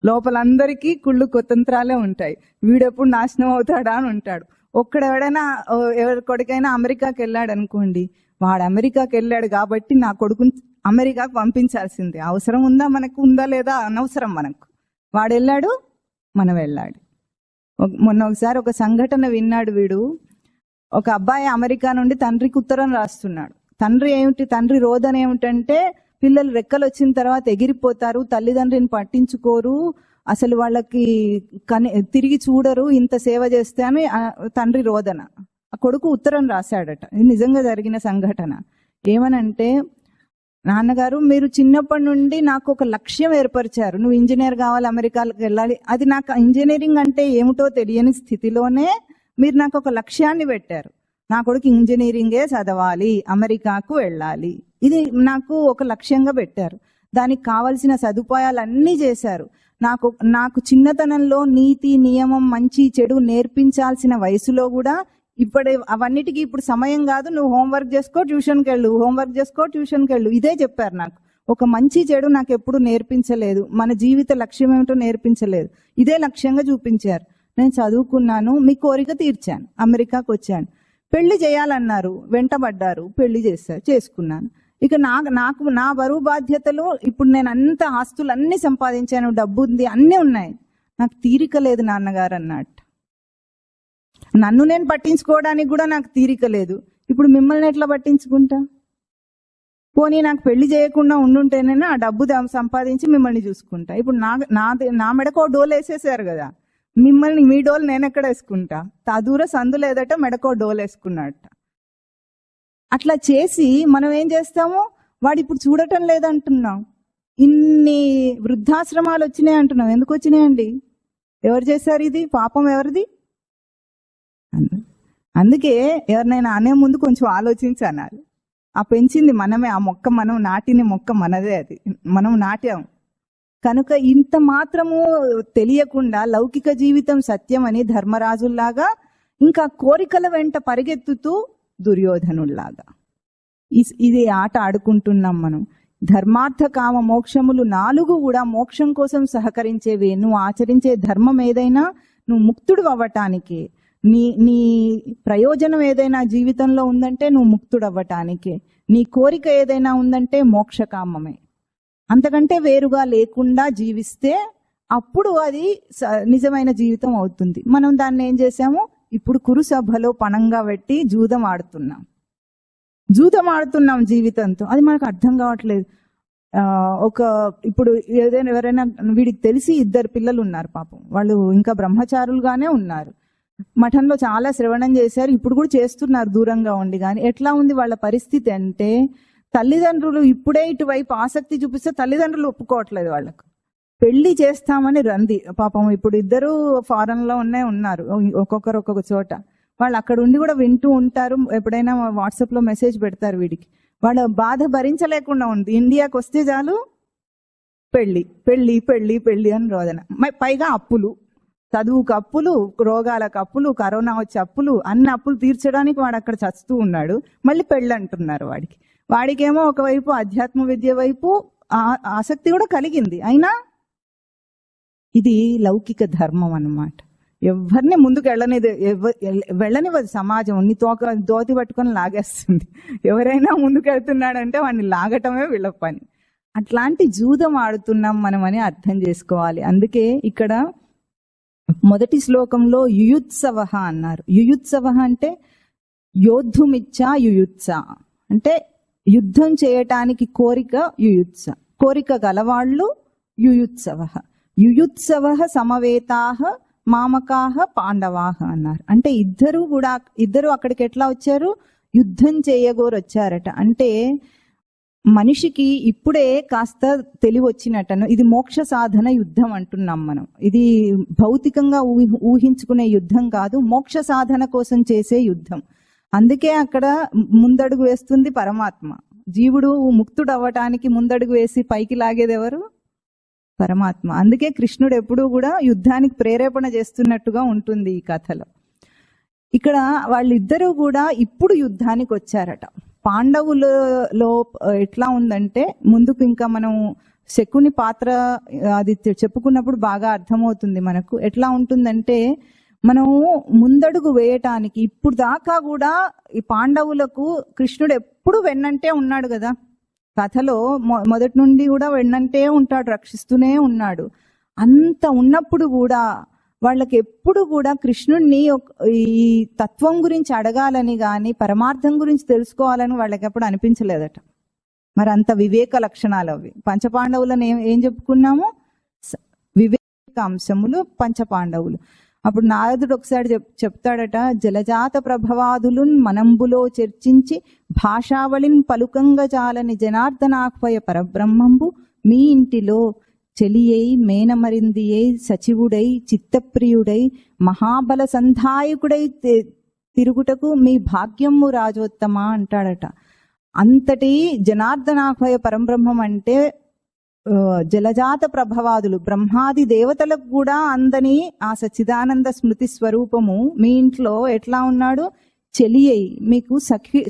లోపలందరికీ కుళ్ళు కుతంత్రాలే ఉంటాయి. వీడెప్పుడు నాశనం అవుతాడా అని ఉంటాడు. ఎవడైనా ఎవరి కొడుకైనా అమెరికాకి వెళ్ళాడు అనుకోండి, వాడు అమెరికాకి వెళ్ళాడు కాబట్టి నా కొడుకుని అమెరికాకు పంపించాల్సిందే. అవసరం ఉందా మనకు, ఉందా లేదా అనవసరం మనకు. వాడు వెళ్ళాడు, మనం వెళ్ళాడు. మొన్న ఒకసారి ఒక సంఘటన విన్నాడు వీడు. ఒక అబ్బాయి అమెరికా నుండి తండ్రికి ఉత్తరం రాస్తున్నాడు. తండ్రి రోదన ఏమిటంటే, పిల్లలు రెక్కలు వచ్చిన తర్వాత ఎగిరిపోతారు, తల్లిదండ్రిని పట్టించుకోరు, అసలు వాళ్ళకి తిరిగి చూడరు, ఇంత సేవ చేస్తే అని తండ్రి రోదన. ఆ కొడుకు ఉత్తరం రాశాడట. ఇది నిజంగా జరిగిన సంఘటన. ఏమనంటే, నాన్నగారు మీరు చిన్నప్పటి నుండి నాకు ఒక లక్ష్యం ఏర్పరిచారు, నువ్వు ఇంజనీర్ కావాలి, అమెరికాకి వెళ్ళాలి. అది నాకు ఇంజనీరింగ్ అంటే ఏమిటో తెలియని స్థితిలోనే మీరు నాకు ఒక లక్ష్యాన్ని పెట్టారు. నా కొడుకు ఇంజనీరింగే చదవాలి, అమెరికాకు వెళ్ళాలి, ఇది నాకు ఒక లక్ష్యంగా పెట్టారు. దానికి కావలసిన సదుపాయాలన్నీ చేశారు. నాకు చిన్నతనంలో నీతి నియమం మంచి చెడు నేర్పించాల్సిన వయసులో కూడా అవన్నిటికీ ఇప్పుడు సమయం కాదు, నువ్వు హోంవర్క్ చేసుకో ట్యూషన్కి వెళ్ళు, ఇదే చెప్పారు. నాకు ఒక మంచి చెడు నాకు ఎప్పుడు నేర్పించలేదు, మన జీవిత లక్ష్యం ఏమిటో నేర్పించలేదు, ఇదే లక్ష్యంగా చూపించారు. నేను చదువుకున్నాను, మీ కోరిక తీర్చాను, అమెరికాకు వచ్చాను. పెళ్లి చేయాలన్నారు, వెంటబడ్డారు, పెళ్లి చేసుకున్నాను. ఇక నాకు నా బరువు బాధ్యతలు, ఇప్పుడు నేను అంత ఆస్తులు అన్ని సంపాదించాను, డబ్బు ఉంది, అన్నీ ఉన్నాయి, నాకు తీరిక లేదు నాన్నగారు అన్నట్టు. నన్ను నేను పట్టించుకోవడానికి కూడా నాకు తీరిక లేదు, ఇప్పుడు మిమ్మల్ని ఎట్లా పట్టించుకుంటా? పోనీ నాకు పెళ్లి చేయకుండా ఉండుంటేనే ఆ డబ్బు సంపాదించి మిమ్మల్ని చూసుకుంటా. ఇప్పుడు నా మెడకో డోలు వేసేసారు కదా, మిమ్మల్ని మీ డోలు నేను ఎక్కడ వేసుకుంటా? దూర సందు లేదట, మెడకో డోలు వేసుకున్నట్ట. అట్లా చేసి మనం ఏం చేస్తాము, వాడు ఇప్పుడు చూడటం లేదంటున్నాం. ఇన్ని వృద్ధాశ్రమాలు వచ్చినాయి అంటున్నాం. ఎందుకు వచ్చినాయండి? ఎవరు చేశారు ఇది? పాపం ఎవరిది? అందుకే ఎవరినైనా అనే ముందు కొంచెం ఆలోచించి అనాలి. ఆ పెంచింది మనమే, ఆ మొక్క మనం నాటిన మొక్క మనదే, అది మనం నాటాం. కనుక ఇంత మాత్రము తెలియకుండా లౌకిక జీవితం సత్యం అని ధర్మరాజుల్లాగా, ఇంకా కోరికల వెంట పరిగెత్తుతూ దుర్యోధనుల్లాగా ఇది ఆట ఆడుకుంటున్నాం మనం. ధర్మార్థ కామ మోక్షములు 4 కూడా మోక్షం కోసం సహకరించేవి. నువ్వు ఆచరించే ధర్మం ఏదైనా నువ్వు ముక్తుడు అవ్వటానికి, నీ ప్రయోజనం ఏదైనా జీవితంలో ఉందంటే నువ్వు ముక్తుడు అవ్వటానికి, నీ కోరిక ఏదైనా ఉందంటే మోక్షకామమే. అంతకంటే వేరుగా లేకుండా జీవిస్తే అప్పుడు అది నిజమైన జీవితం అవుతుంది. మనం దాన్ని ఏం చేసాము, ఇప్పుడు కురుసభలో పణంగా పెట్టి జూదం ఆడుతున్నాం జీవితంతో. అది మనకు అర్థం కావట్లేదు. ఇప్పుడు ఎవరైనా వీడికి తెలిసి 2 పిల్లలు ఉన్నారు, పాపం వాళ్ళు ఇంకా బ్రహ్మచారులుగానే ఉన్నారు, మఠంలో చాలా శ్రవణం చేశారు, ఇప్పుడు కూడా చేస్తున్నారు దూరంగా ఉండి. కానీ ఎట్లా ఉంది వాళ్ళ పరిస్థితి అంటే, తల్లిదండ్రులు ఇప్పుడే ఇటువైపు ఆసక్తి చూపిస్తే తల్లిదండ్రులు ఒప్పుకోవట్లేదు వాళ్ళకు. పెళ్లి చేస్తామని రంది. పాపం ఇప్పుడు 2 ఫారెన్ లో ఉన్నారు, ఒక్కొక్కరు ఒక్కొక్క చోట. వాళ్ళు అక్కడ ఉండి కూడా వింటూ ఉంటారు, ఎప్పుడైనా వాట్సాప్ లో మెసేజ్ పెడతారు వీడికి. వాళ్ళ బాధ భరించలేకుండా ఉంది. ఇండియాకి వస్తే చాలు పెళ్లి పెళ్లి పెళ్లి పెళ్లి అని రోదన, పైగా అప్పులు, చదువుకు అప్పులు, రోగాలకు అప్పులు, కరోనా వచ్చే అప్పులు, అన్ని అప్పులు తీర్చడానికి వాడు అక్కడ చస్తూ ఉన్నాడు. మళ్ళీ పెళ్ళి అంటున్నారు వాడికేమో ఒకవైపు అధ్యాత్మ విద్య వైపు ఆసక్తి కూడా కలిగింది. అయినా ఇది లౌకిక ధర్మం అన్నమాట. ఎవరిని ముందుకు వెళ్ళనివ్వదు సమాజం. దోతి పట్టుకొని లాగేస్తుంది. ఎవరైనా ముందుకు వెళ్తున్నాడంటే వాడిని లాగటమే వీళ్ళ పని. అట్లాంటి జూదం ఆడుతున్నాం మనం అని అర్థం చేసుకోవాలి. అందుకే ఇక్కడ మొదటి శ్లోకంలో యుయుత్సవ అన్నారు. యుయుత్సవ అంటే యోద్ధుమిచ్చా యుయుత్స అంటే యుద్ధం చేయటానికి కోరిక యుయుత్స, కోరిక గలవాళ్ళు యుయుత్సవ. యుయుత్సవ సమవేతాహ మామకాహ పాండవాహ అన్నారు. అంటే ఇద్దరు అక్కడికి ఎట్లా వచ్చారు, యుద్ధం చేయగోరు వచ్చారట. అంటే మనిషికి ఇప్పుడే కాస్త తెలివి వచ్చినట్టను. ఇది మోక్ష సాధన యుద్ధం అంటున్నాం మనం. ఇది భౌతికంగా ఊహించుకునే యుద్ధం కాదు, మోక్ష సాధన కోసం చేసే యుద్ధం. అందుకే అక్కడ ముందడుగు వేస్తుంది పరమాత్మ. జీవుడు ముక్తుడు అవ్వటానికి ముందడుగు వేసి పైకి లాగేది ఎవరు? పరమాత్మ. అందుకే కృష్ణుడు ఎప్పుడూ కూడా యుద్ధానికి ప్రేరేపణ చేస్తున్నట్టుగా ఉంటుంది ఈ కథలో. ఇక్కడ వాళ్ళిద్దరూ కూడా ఇప్పుడు యుద్ధానికి వచ్చారట. పాండవులలో ఎట్లా ఉందంటే, ముందుకు ఇంకా మనం శకుని పాత్ర అది చెప్పుకున్నప్పుడు బాగా అర్థమవుతుంది మనకు. ఎట్లా ఉంటుందంటే, మనము ముందడుగు వేయటానికి ఇప్పుడు దాకా కూడా ఈ పాండవులకు కృష్ణుడు ఎప్పుడు వెన్నంటే ఉన్నాడు కదా. కథలో మొదటి నుండి కూడా వెన్నంటే ఉంటాడు, రక్షిస్తూనే ఉన్నాడు. అంత ఉన్నప్పుడు కూడా వాళ్ళకి ఎప్పుడు కూడా కృష్ణుడిని ఈ తత్వం గురించి అడగాలని కానీ పరమార్థం గురించి తెలుసుకోవాలని వాళ్ళకి ఎప్పుడు అనిపించలేదట. మరి అంత వివేక లక్షణాలు అవి. పంచపాండవులను ఏం చెప్పుకున్నాము? వివేక అంశములు పంచపాండవులు. అప్పుడు నారదుడు ఒకసారి చెప్తాడట, జలజాత ప్రభవాదులు మనంబులో చర్చించి భాషావళిన్ పలుకంగా చాలని జనార్దనాహ్వయ పరబ్రహ్మంబు మీ ఇంటిలో చెలియై మేనమరిందియై సచివుడై చిత్తప్రియుడై మహాబల సంధాయకుడై తిరుగుటకు మీ భాగ్యము రాజోత్తమ అంటాడట. అంతటి జనార్దనాహ్వయ పరబ్రహ్మం అంటే జలజాత ప్రభవాదులు బ్రహ్మాది దేవతలకు కూడా అందని ఆ సచ్చిదానంద స్మృతి స్వరూపము మీ ఇంట్లో ఎట్లా ఉన్నాడు? చెలియై మీకు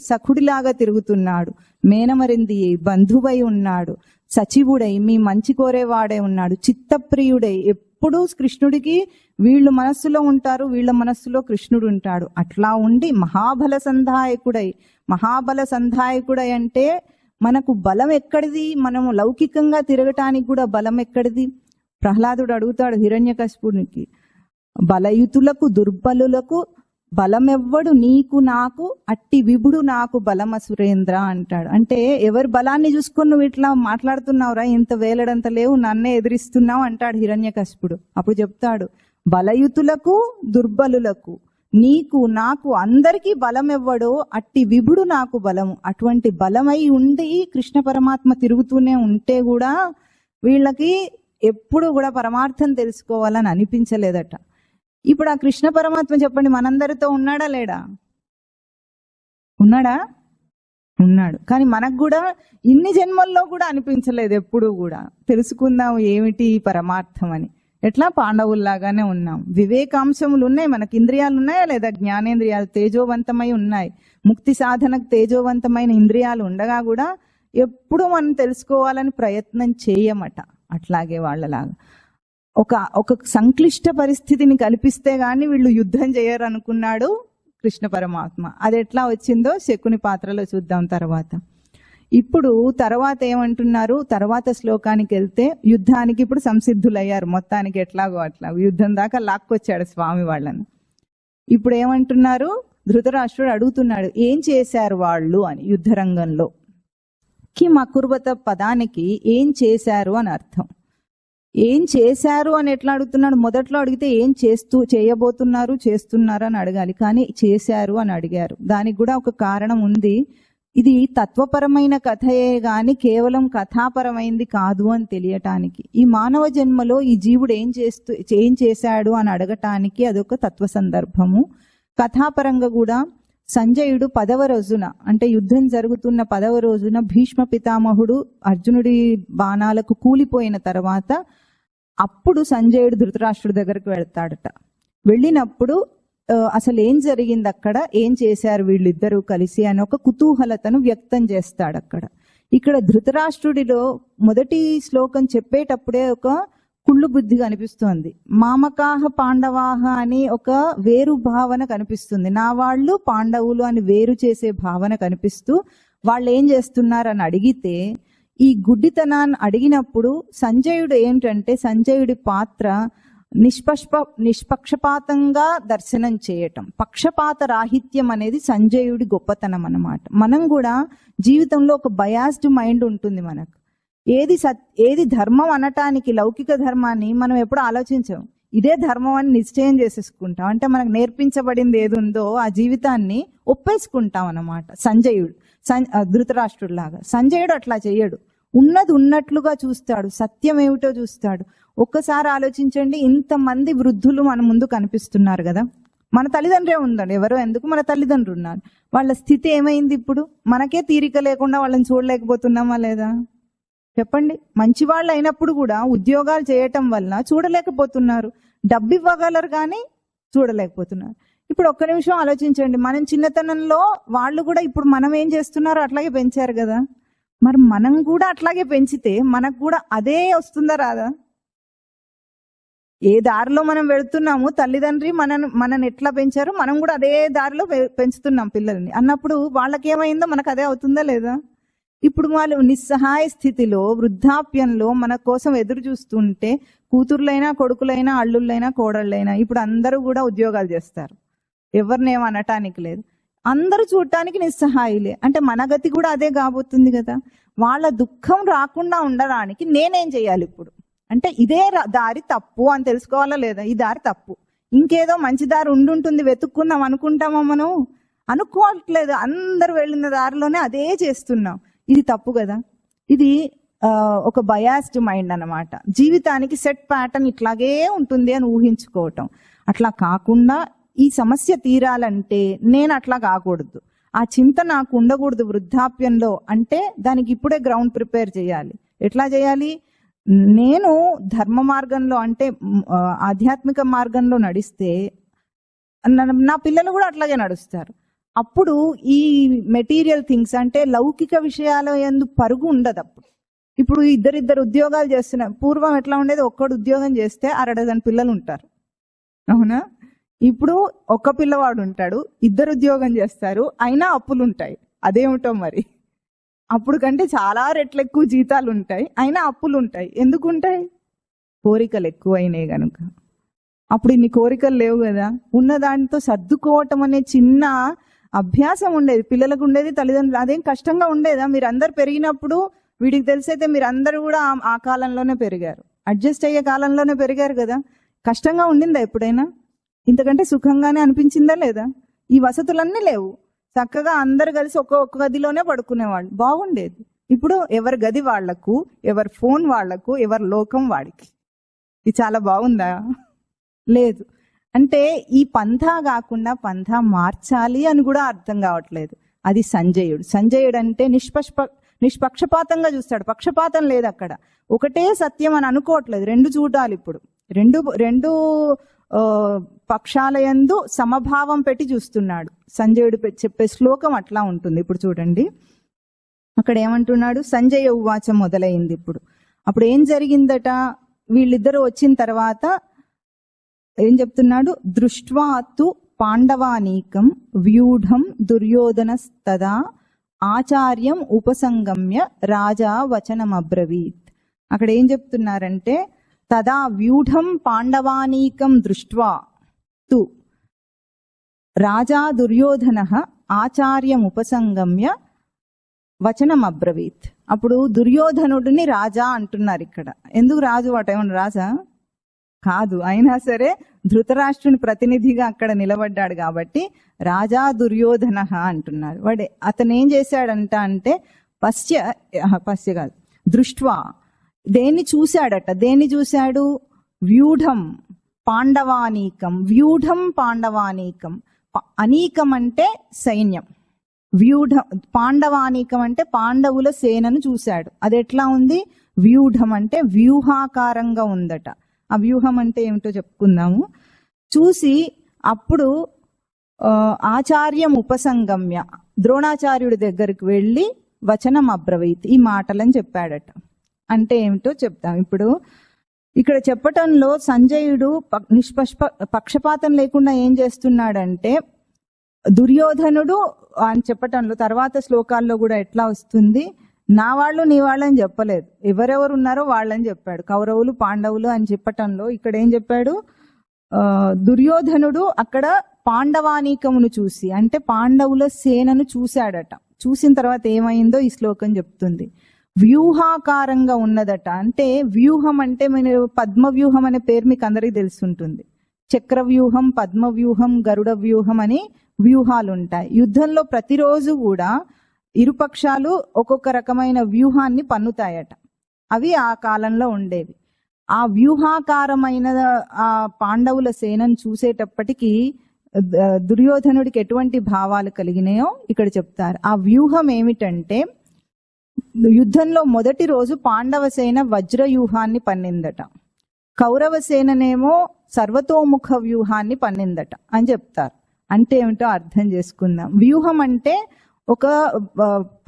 సఖుడిలాగా తిరుగుతున్నాడు, మేనమరింది బంధువై ఉన్నాడు, సచివుడై మీ మంచి కోరేవాడే ఉన్నాడు, చిత్తప్రియుడై ఎప్పుడూ కృష్ణుడికి వీళ్ళు మనస్సులో ఉంటారు, వీళ్ళ మనస్సులో కృష్ణుడు ఉంటాడు. అట్లా ఉండి మహాబల సంధాయకుడై అంటే మనకు బలం ఎక్కడిది? మనము లౌకికంగా తిరగటానికి కూడా బలం ఎక్కడిది? ప్రహ్లాదుడు అడుగుతాడు హిరణ్యకశిపునికి, బలయుతులకు దుర్బలులకు బలమెవ్వడు నీకు నాకు అట్టి విభుడు నాకు బలమ సురేంద్ర అంటాడు. అంటే ఎవరి బలాన్ని చూసుకొని నువ్వు ఇట్లా మాట్లాడుతున్నావురా, ఇంత వేలడంత లేవు, నన్నే ఎదిరిస్తున్నావు అంటాడు హిరణ్యకశిపుడు. అప్పుడు చెప్తాడు, బలయుతులకు దుర్బలులకు నీకు నాకు అందరికీ బలం ఎవ్వడో అట్టి విభుడు నాకు బలము. అటువంటి బలమై ఉండి కృష్ణ పరమాత్మ తిరుగుతూనే ఉంటే కూడా వీళ్ళకి ఎప్పుడు కూడా పరమార్థం తెలుసుకోవాలని అనిపించలేదట. ఇప్పుడు ఆ కృష్ణ పరమాత్మ చెప్పండి, మనందరితో ఉన్నాడా లేడా? ఉన్నాడా? ఉన్నాడు. కానీ మనకు కూడా ఇన్ని జన్మల్లో కూడా అనిపించలేదు ఎప్పుడు కూడా తెలుసుకుందాం ఏమిటి పరమార్థం అని. ఎట్లా? పాండవుల్లాగానే ఉన్నాం. వివేకాంశములు ఉన్నాయి మనకి. ఇంద్రియాలు ఉన్నాయా లేదా? జ్ఞానేంద్రియాలు తేజోవంతమై ఉన్నాయి. ముక్తి సాధనకు తేజోవంతమైన ఇంద్రియాలు ఉండగా కూడా ఎప్పుడు మనం తెలుసుకోవాలని ప్రయత్నం చేయమట. అట్లాగే వాళ్ళలాగా ఒక సంక్లిష్ట పరిస్థితిని కల్పిస్తే గాని వీళ్ళు యుద్ధం చేయరు అనుకున్నాడు కృష్ణ పరమాత్మ. అది ఎట్లా వచ్చిందో శకుని పాత్రలో చూద్దాం తర్వాత. ఇప్పుడు తర్వాత ఏమంటున్నారు? తర్వాత శ్లోకానికి వెళ్తే యుద్ధానికి ఇప్పుడు సంసిద్ధులయ్యారు మొత్తానికి. ఎట్లాగో అట్లా యుద్ధం దాకా లాక్కొచ్చాడు స్వామి వాళ్ళని. ఇప్పుడు ఏమంటున్నారు? ధృతరాష్ట్రుడు అడుగుతున్నాడు, ఏం చేశారు వాళ్ళు అని. యుద్ధరంగంలో కిం అకుర్వత పదానికి ఏం చేశారు అని అర్థం. ఏం చేశారు అని ఎట్లా అడుగుతున్నాడు? మొదట్లో అడిగితే ఏం చేస్తున్నారు అని అడగాలి, కానీ చేశారు అని అడిగారు. దానికి కూడా ఒక కారణం ఉంది. ఇది తత్వపరమైన కథయే గాని కేవలం కథాపరమైంది కాదు అని తెలియటానికి. ఈ మానవ జన్మలో ఈ జీవుడు ఏం చేశాడు అని అడగటానికి అదొక తత్వ సందర్భము. కథాపరంగా కూడా సంజయుడు 10వ రోజున, అంటే యుద్ధం జరుగుతున్న 10వ రోజున భీష్మ పితామహుడు అర్జునుడి బాణాలకు కూలిపోయిన తర్వాత అప్పుడు సంజయుడు ధృతరాష్ట్రుడి దగ్గరకు వెళ్తాడట. వెళ్ళినప్పుడు అసలు ఏం జరిగింది అక్కడ, ఏం చేశారు వీళ్ళిద్దరూ కలిసి అని ఒక కుతూహలతను వ్యక్తం చేస్తాడు అక్కడ. ఇక్కడ ధృతరాష్ట్రుడిలో మొదటి శ్లోకం చెప్పేటప్పుడే ఒక కుళ్ళు బుద్ధి కనిపిస్తోంది. మామకాహ పాండవాహ అని ఒక వేరు భావన కనిపిస్తుంది. నా వాళ్ళు పాండవులు అని వేరు చేసే భావన కనిపిస్తూ వాళ్ళు ఏం చేస్తున్నారని అడిగితే, ఈ గుడ్డితనాన్ని అడిగినప్పుడు సంజయుడు ఏంటంటే, సంజయుడి పాత్ర నిష్పక్షపాతంగా దర్శనం చేయటం, పక్షపాత రాహిత్యం అనేది సంజయుడి గొప్పతనం అన్నమాట. మనం కూడా జీవితంలో ఒక బయాస్డ్ మైండ్ ఉంటుంది మనకు. ఏది ధర్మం అనటానికి, లౌకిక ధర్మాన్ని మనం ఎప్పుడు ఆలోచించాం, ఇదే ధర్మం అని నిశ్చయం చేసేసుకుంటాం. అంటే మనకు నేర్పించబడింది ఏది ఉందో ఆ జీవితాన్ని ఒప్పేసుకుంటాం అన్నమాట. సంజయుడు ధృతరాష్ట్రుడు లాగా. సంజయుడు అట్లా చెయ్యడు. ఉన్నది ఉన్నట్లుగా చూస్తాడు, సత్యం ఏమిటో చూస్తాడు. ఒక్కసారి ఆలోచించండి, ఇంతమంది వృద్ధులు మన ముందు కనిపిస్తున్నారు కదా. మన తల్లిదండ్రులే ఉందండి, ఎవరో ఎందుకు, మన తల్లిదండ్రులు ఉన్నారు. వాళ్ళ స్థితి ఏమైంది? ఇప్పుడు మనకే తీరిక లేకుండా వాళ్ళని చూడలేకపోతున్నామా లేదా? చెప్పండి. మంచి వాళ్ళు అయినప్పుడు కూడా ఉద్యోగాలు చేయటం వల్ల చూడలేకపోతున్నారు. డబ్బు ఇవ్వగలరు కానీ చూడలేకపోతున్నారు. ఇప్పుడు ఒక్క నిమిషం ఆలోచించండి, మనం చిన్నతనంలో వాళ్ళు కూడా ఇప్పుడు మనం ఏం చేస్తున్నారో అట్లాగే పెంచారు కదా. మరి మనం కూడా అట్లాగే పెంచితే మనకు కూడా అదే వస్తుందా రాదా? ఏ దారిలో మనం వెళుతున్నాము, తల్లిదండ్రి మనని ఎట్లా పెంచారో మనం కూడా అదే దారిలో పెంచుతున్నాం పిల్లల్ని అన్నప్పుడు వాళ్ళకి ఏమైందో మనకు అదే అవుతుందా లేదా? ఇప్పుడు వాళ్ళు నిస్సహాయ స్థితిలో వృద్ధాప్యంలో మన కోసం ఎదురు చూస్తుంటే కూతుర్లైనా కొడుకులైనా అల్లుళ్ళైనా కోడళ్ళైనా ఇప్పుడు అందరూ కూడా ఉద్యోగాలు చేస్తారు, ఎవరినేమో అనటానికి లేదు, అందరూ చూడటానికి నిస్సహాయులే. అంటే మన గతి కూడా అదే కాబోతుంది కదా. వాళ్ళ దుఃఖం రాకుండా ఉండడానికి నేనేం చేయాలి ఇప్పుడు అంటే ఇదే దారి తప్పు అని తెలుసుకోవాలా లేదా? ఈ దారి తప్పు, ఇంకేదో మంచి దారి ఉండుంటుంది వెతుక్కుందాం అనుకుంటామా? మనం అనుకోవట్లేదు, అందరు వెళ్ళిన దారిలోనే అదే చేస్తున్నాం. ఇది తప్పు కదా. ఇది ఒక బయాస్డ్ మైండ్ అన్నమాట. జీవితానికి సెట్ ప్యాటర్న్ ఇట్లాగే ఉంటుంది అని ఊహించుకోవటం. అట్లా కాకుండా ఈ సమస్య తీరాలంటే నేను అట్లా కాకూడదు, ఆ చింత నాకు ఉండకూడదు వృద్ధాప్యంలో అంటే దానికి ఇప్పుడే గ్రౌండ్ ప్రిపేర్ చేయాలి. ఎట్లా చేయాలి? నేను ధర్మ మార్గంలో అంటే ఆధ్యాత్మిక మార్గంలో నడిస్తే నా పిల్లలు కూడా అట్లాగే నడుస్తారు. అప్పుడు ఈ మెటీరియల్ థింగ్స్ అంటే లౌకిక విషయాల యందు పరుగు ఉండదు. అప్పుడు ఇప్పుడు ఇద్దరిద్దరు ఉద్యోగాలు చేస్తున్నారు. పూర్వం ఎట్లా ఉండేది? ఒక్కడు ఉద్యోగం చేస్తే 6 పిల్లలు ఉంటారు, అవునా? ఇప్పుడు ఒక్క పిల్లవాడు ఉంటాడు, ఇద్దరు ఉద్యోగం చేస్తారు, అయినా అప్పులు ఉంటాయి. అదేమిటో మరి. అప్పుడు కంటే చాలా రెట్లు ఎక్కువ జీతాలు ఉంటాయి, అయినా అప్పులు ఉంటాయి. ఎందుకు ఉంటాయి? కోరికలు ఎక్కువైనాయి కనుక. అప్పుడు ఇన్ని కోరికలు లేవు కదా. ఉన్న దాంతో సర్దుకోవటం అనే చిన్న అభ్యాసం ఉండేది, పిల్లలకు ఉండేది, తల్లిదండ్రులు. అదేం కష్టంగా ఉండేదా? మీరు అందరు పెరిగినప్పుడు వీడికి తెలిసైతే మీరు అందరూ కూడా ఆ కాలంలోనే పెరిగారు, అడ్జస్ట్ అయ్యే కాలంలోనే పెరిగారు కదా. కష్టంగా ఉండిందా ఎప్పుడైనా? ఇంతకంటే సుఖంగానే అనిపించిందా లేదా? ఈ వసతులన్నీ లేవు, చక్కగా అందరు కలిసి ఒక్కొక్క గదిలోనే పడుకునేవాళ్ళు, బాగుండేది. ఇప్పుడు ఎవరి గది వాళ్లకు, ఎవరి ఫోన్ వాళ్లకు, ఎవరి లోకం వాడికి. ఇది చాలా బాగుందా? లేదు. అంటే ఈ పంథా కాకుండా పంథా మార్చాలి అని కూడా అర్థం కావట్లేదు. అది సంజయుడు. సంజయుడు అంటే నిష్పక్షపాతంగా చూస్తాడు, పక్షపాతం లేదు అక్కడ. ఒకటే సత్యం అని అనుకోవట్లేదు, రెండు చూడాలి. ఇప్పుడు రెండు పక్షాల యందు సమభావం పెట్టి చూస్తున్నాడు. సంజయుడు చెప్పే శ్లోకం అట్లా ఉంటుంది. ఇప్పుడు చూడండి, అక్కడ ఏమంటున్నాడు? సంజయ ఉవాచ మొదలైంది. అప్పుడు ఏం జరిగిందట? వీళ్ళిద్దరూ వచ్చిన తర్వాత ఏం చెప్తున్నాడు? దృష్ట్వాతు పాండవానీకం వ్యూఢం దుర్యోధనస్తదా ఆచార్యం ఉపసంగమ్య రాజా వచనమబ్రవీత్. అక్కడ ఏం చెప్తున్నారంటే, తదా వ్యూఢం పాండవానీకం దృష్ట్వా తు రాజా దుర్యోధనః ఆచార్యం ఉపసంగమ్య వచనమబ్రవీత్. అప్పుడు దుర్యోధనుడిని రాజా అంటున్నారు ఇక్కడ. ఎందుకు రాజు? అటేమన్నా రాజా కాదు, అయినా సరే ధృతరాష్ట్రుని ప్రతినిధిగా అక్కడ నిలబడ్డాడు కాబట్టి రాజా దుర్యోధనః అంటున్నారు. అతను ఏం చేశాడంట అంటే పశ్య కాదు, దృష్ట్వా, దేన్ని చూశాడట? దేన్ని చూశాడు? వ్యూఢం పాండవానీకం. వ్యూఢం పాండవానీకం. అనీకం అంటే సైన్యం, వ్యూఢం పాండవానీకం అంటే పాండవుల సేనను చూశాడు. అది ఎట్లా ఉంది? వ్యూఢం అంటే వ్యూహాకారంగా ఉందట. ఆ వ్యూహం అంటే ఏమిటో చెప్పుకుందాము. చూసి అప్పుడు ఆచార్యం ఉపసంగమ్య, ద్రోణాచార్యుడి దగ్గరికి వెళ్ళి వచనం అబ్రవీత్, ఈ మాటలని చెప్పాడట. అంటే ఏమిటో చెప్తాం. ఇప్పుడు ఇక్కడ చెప్పటంలో సంజయుడు పక్షపాతం లేకుండా ఏం చేస్తున్నాడంటే, దుర్యోధనుడు అని చెప్పటంలో తర్వాత శ్లోకాల్లో కూడా ఎట్లా వస్తుంది? నా వాళ్ళు నీ వాళ్ళని చెప్పలేదు, ఎవరెవరు ఉన్నారో వాళ్ళని చెప్పాడు. కౌరవులు పాండవులు అని చెప్పటంలో ఇక్కడ ఏం చెప్పాడు? దుర్యోధనుడు అక్కడ పాండవానీకమును చూసి, అంటే పాండవుల సేనను చూశాడట. చూసిన తర్వాత ఏమైందో ఈ శ్లోకం చెప్తుంది. వ్యూహాకారంగా ఉన్నదట. అంటే వ్యూహం అంటే పద్మ వ్యూహం అనే పేరు మీకు అందరికీ తెలుసుంటుంది. చక్ర వ్యూహం, పద్మ వ్యూహం, గరుడ వ్యూహం అని వ్యూహాలు ఉంటాయి. యుద్ధంలో ప్రతిరోజు కూడా ఇరుపక్షాలు ఒక్కొక్క రకమైన వ్యూహాన్ని పన్నుతాయట. అవి ఆ కాలంలో ఉండేవి. ఆ వ్యూహాకారమైన ఆ పాండవుల సేనను చూసేటప్పటికీ దుర్యోధనుడికి ఎటువంటి భావాలు కలిగినాయో ఇక్కడ చెప్తారు. ఆ వ్యూహం ఏమిటంటే, యుద్ధంలో మొదటి రోజు పాండవ సేన వజ్ర వ్యూహాన్ని పన్నిందట, కౌరవ సేననేమో సర్వతోముఖ వ్యూహాన్ని పన్నిందట అని చెప్తారు. అంటే ఏమిటో అర్థం చేసుకుందాం. వ్యూహం అంటే ఒక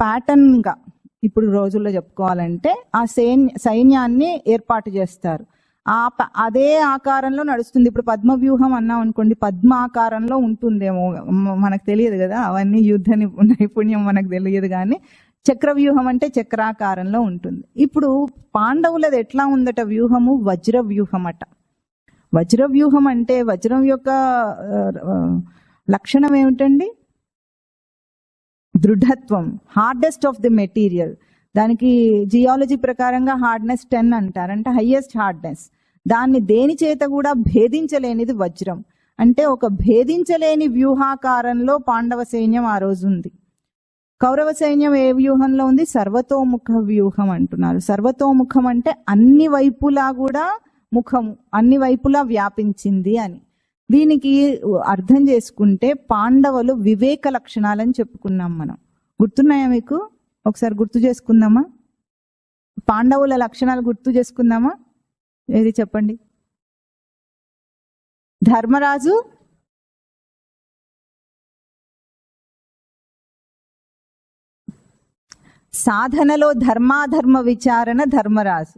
ప్యాటర్న్ గా, ఇప్పుడు రోజుల్లో చెప్పుకోవాలంటే ఆ సైన్యాన్ని ఏర్పాటు చేస్తారు. అదే ఆకారంలో నడుస్తుంది. ఇప్పుడు పద్మ వ్యూహం అన్నాం అనుకోండి, పద్మ ఆకారంలో ఉంటుందేమో, మనకు తెలియదు కదా, అవన్నీ యుద్ధ నైపుణ్యం మనకు తెలియదు. కానీ చక్ర వ్యూహం అంటే చక్రాకారంలో ఉంటుంది. ఇప్పుడు పాండవులది ఎట్లా ఉందట వ్యూహము? వజ్ర వ్యూహం అట. వజ్ర వ్యూహం అంటే వజ్రం యొక్క లక్షణం ఏమిటండి? దృఢత్వం, హార్డెస్ట్ ఆఫ్ ది మెటీరియల్. దానికి జియాలజీ ప్రకారంగా హార్డ్నెస్ 10 అంటారు, అంటే హైయెస్ట్ హార్డ్నెస్. దాన్ని దేని చేత కూడా భేదించలేనిది వజ్రం. అంటే ఒక భేదించలేని వ్యూహాకారంలో పాండవ సైన్యం ఆ రోజు ఉంది. కౌరవ సైన్యం ఏ వ్యూహంలో ఉంది? సర్వతోముఖ వ్యూహం అంటున్నారు. సర్వతోముఖం అంటే అన్ని వైపులా కూడా ముఖము, అన్ని వైపులా వ్యాపించింది అని. దీనికి అర్థం చేసుకుంటే పాండవులు వివేక లక్షణాలని చెప్పుకున్నాం మనం. గుర్తున్నాయా మీకు? ఒకసారి గుర్తు చేసుకుందామా? పాండవుల లక్షణాలు గుర్తు చేసుకుందామా? ఏది చెప్పండి? ధర్మరాజు సాధనలో ధర్మాధర్మ విచారణ ధర్మరాజు.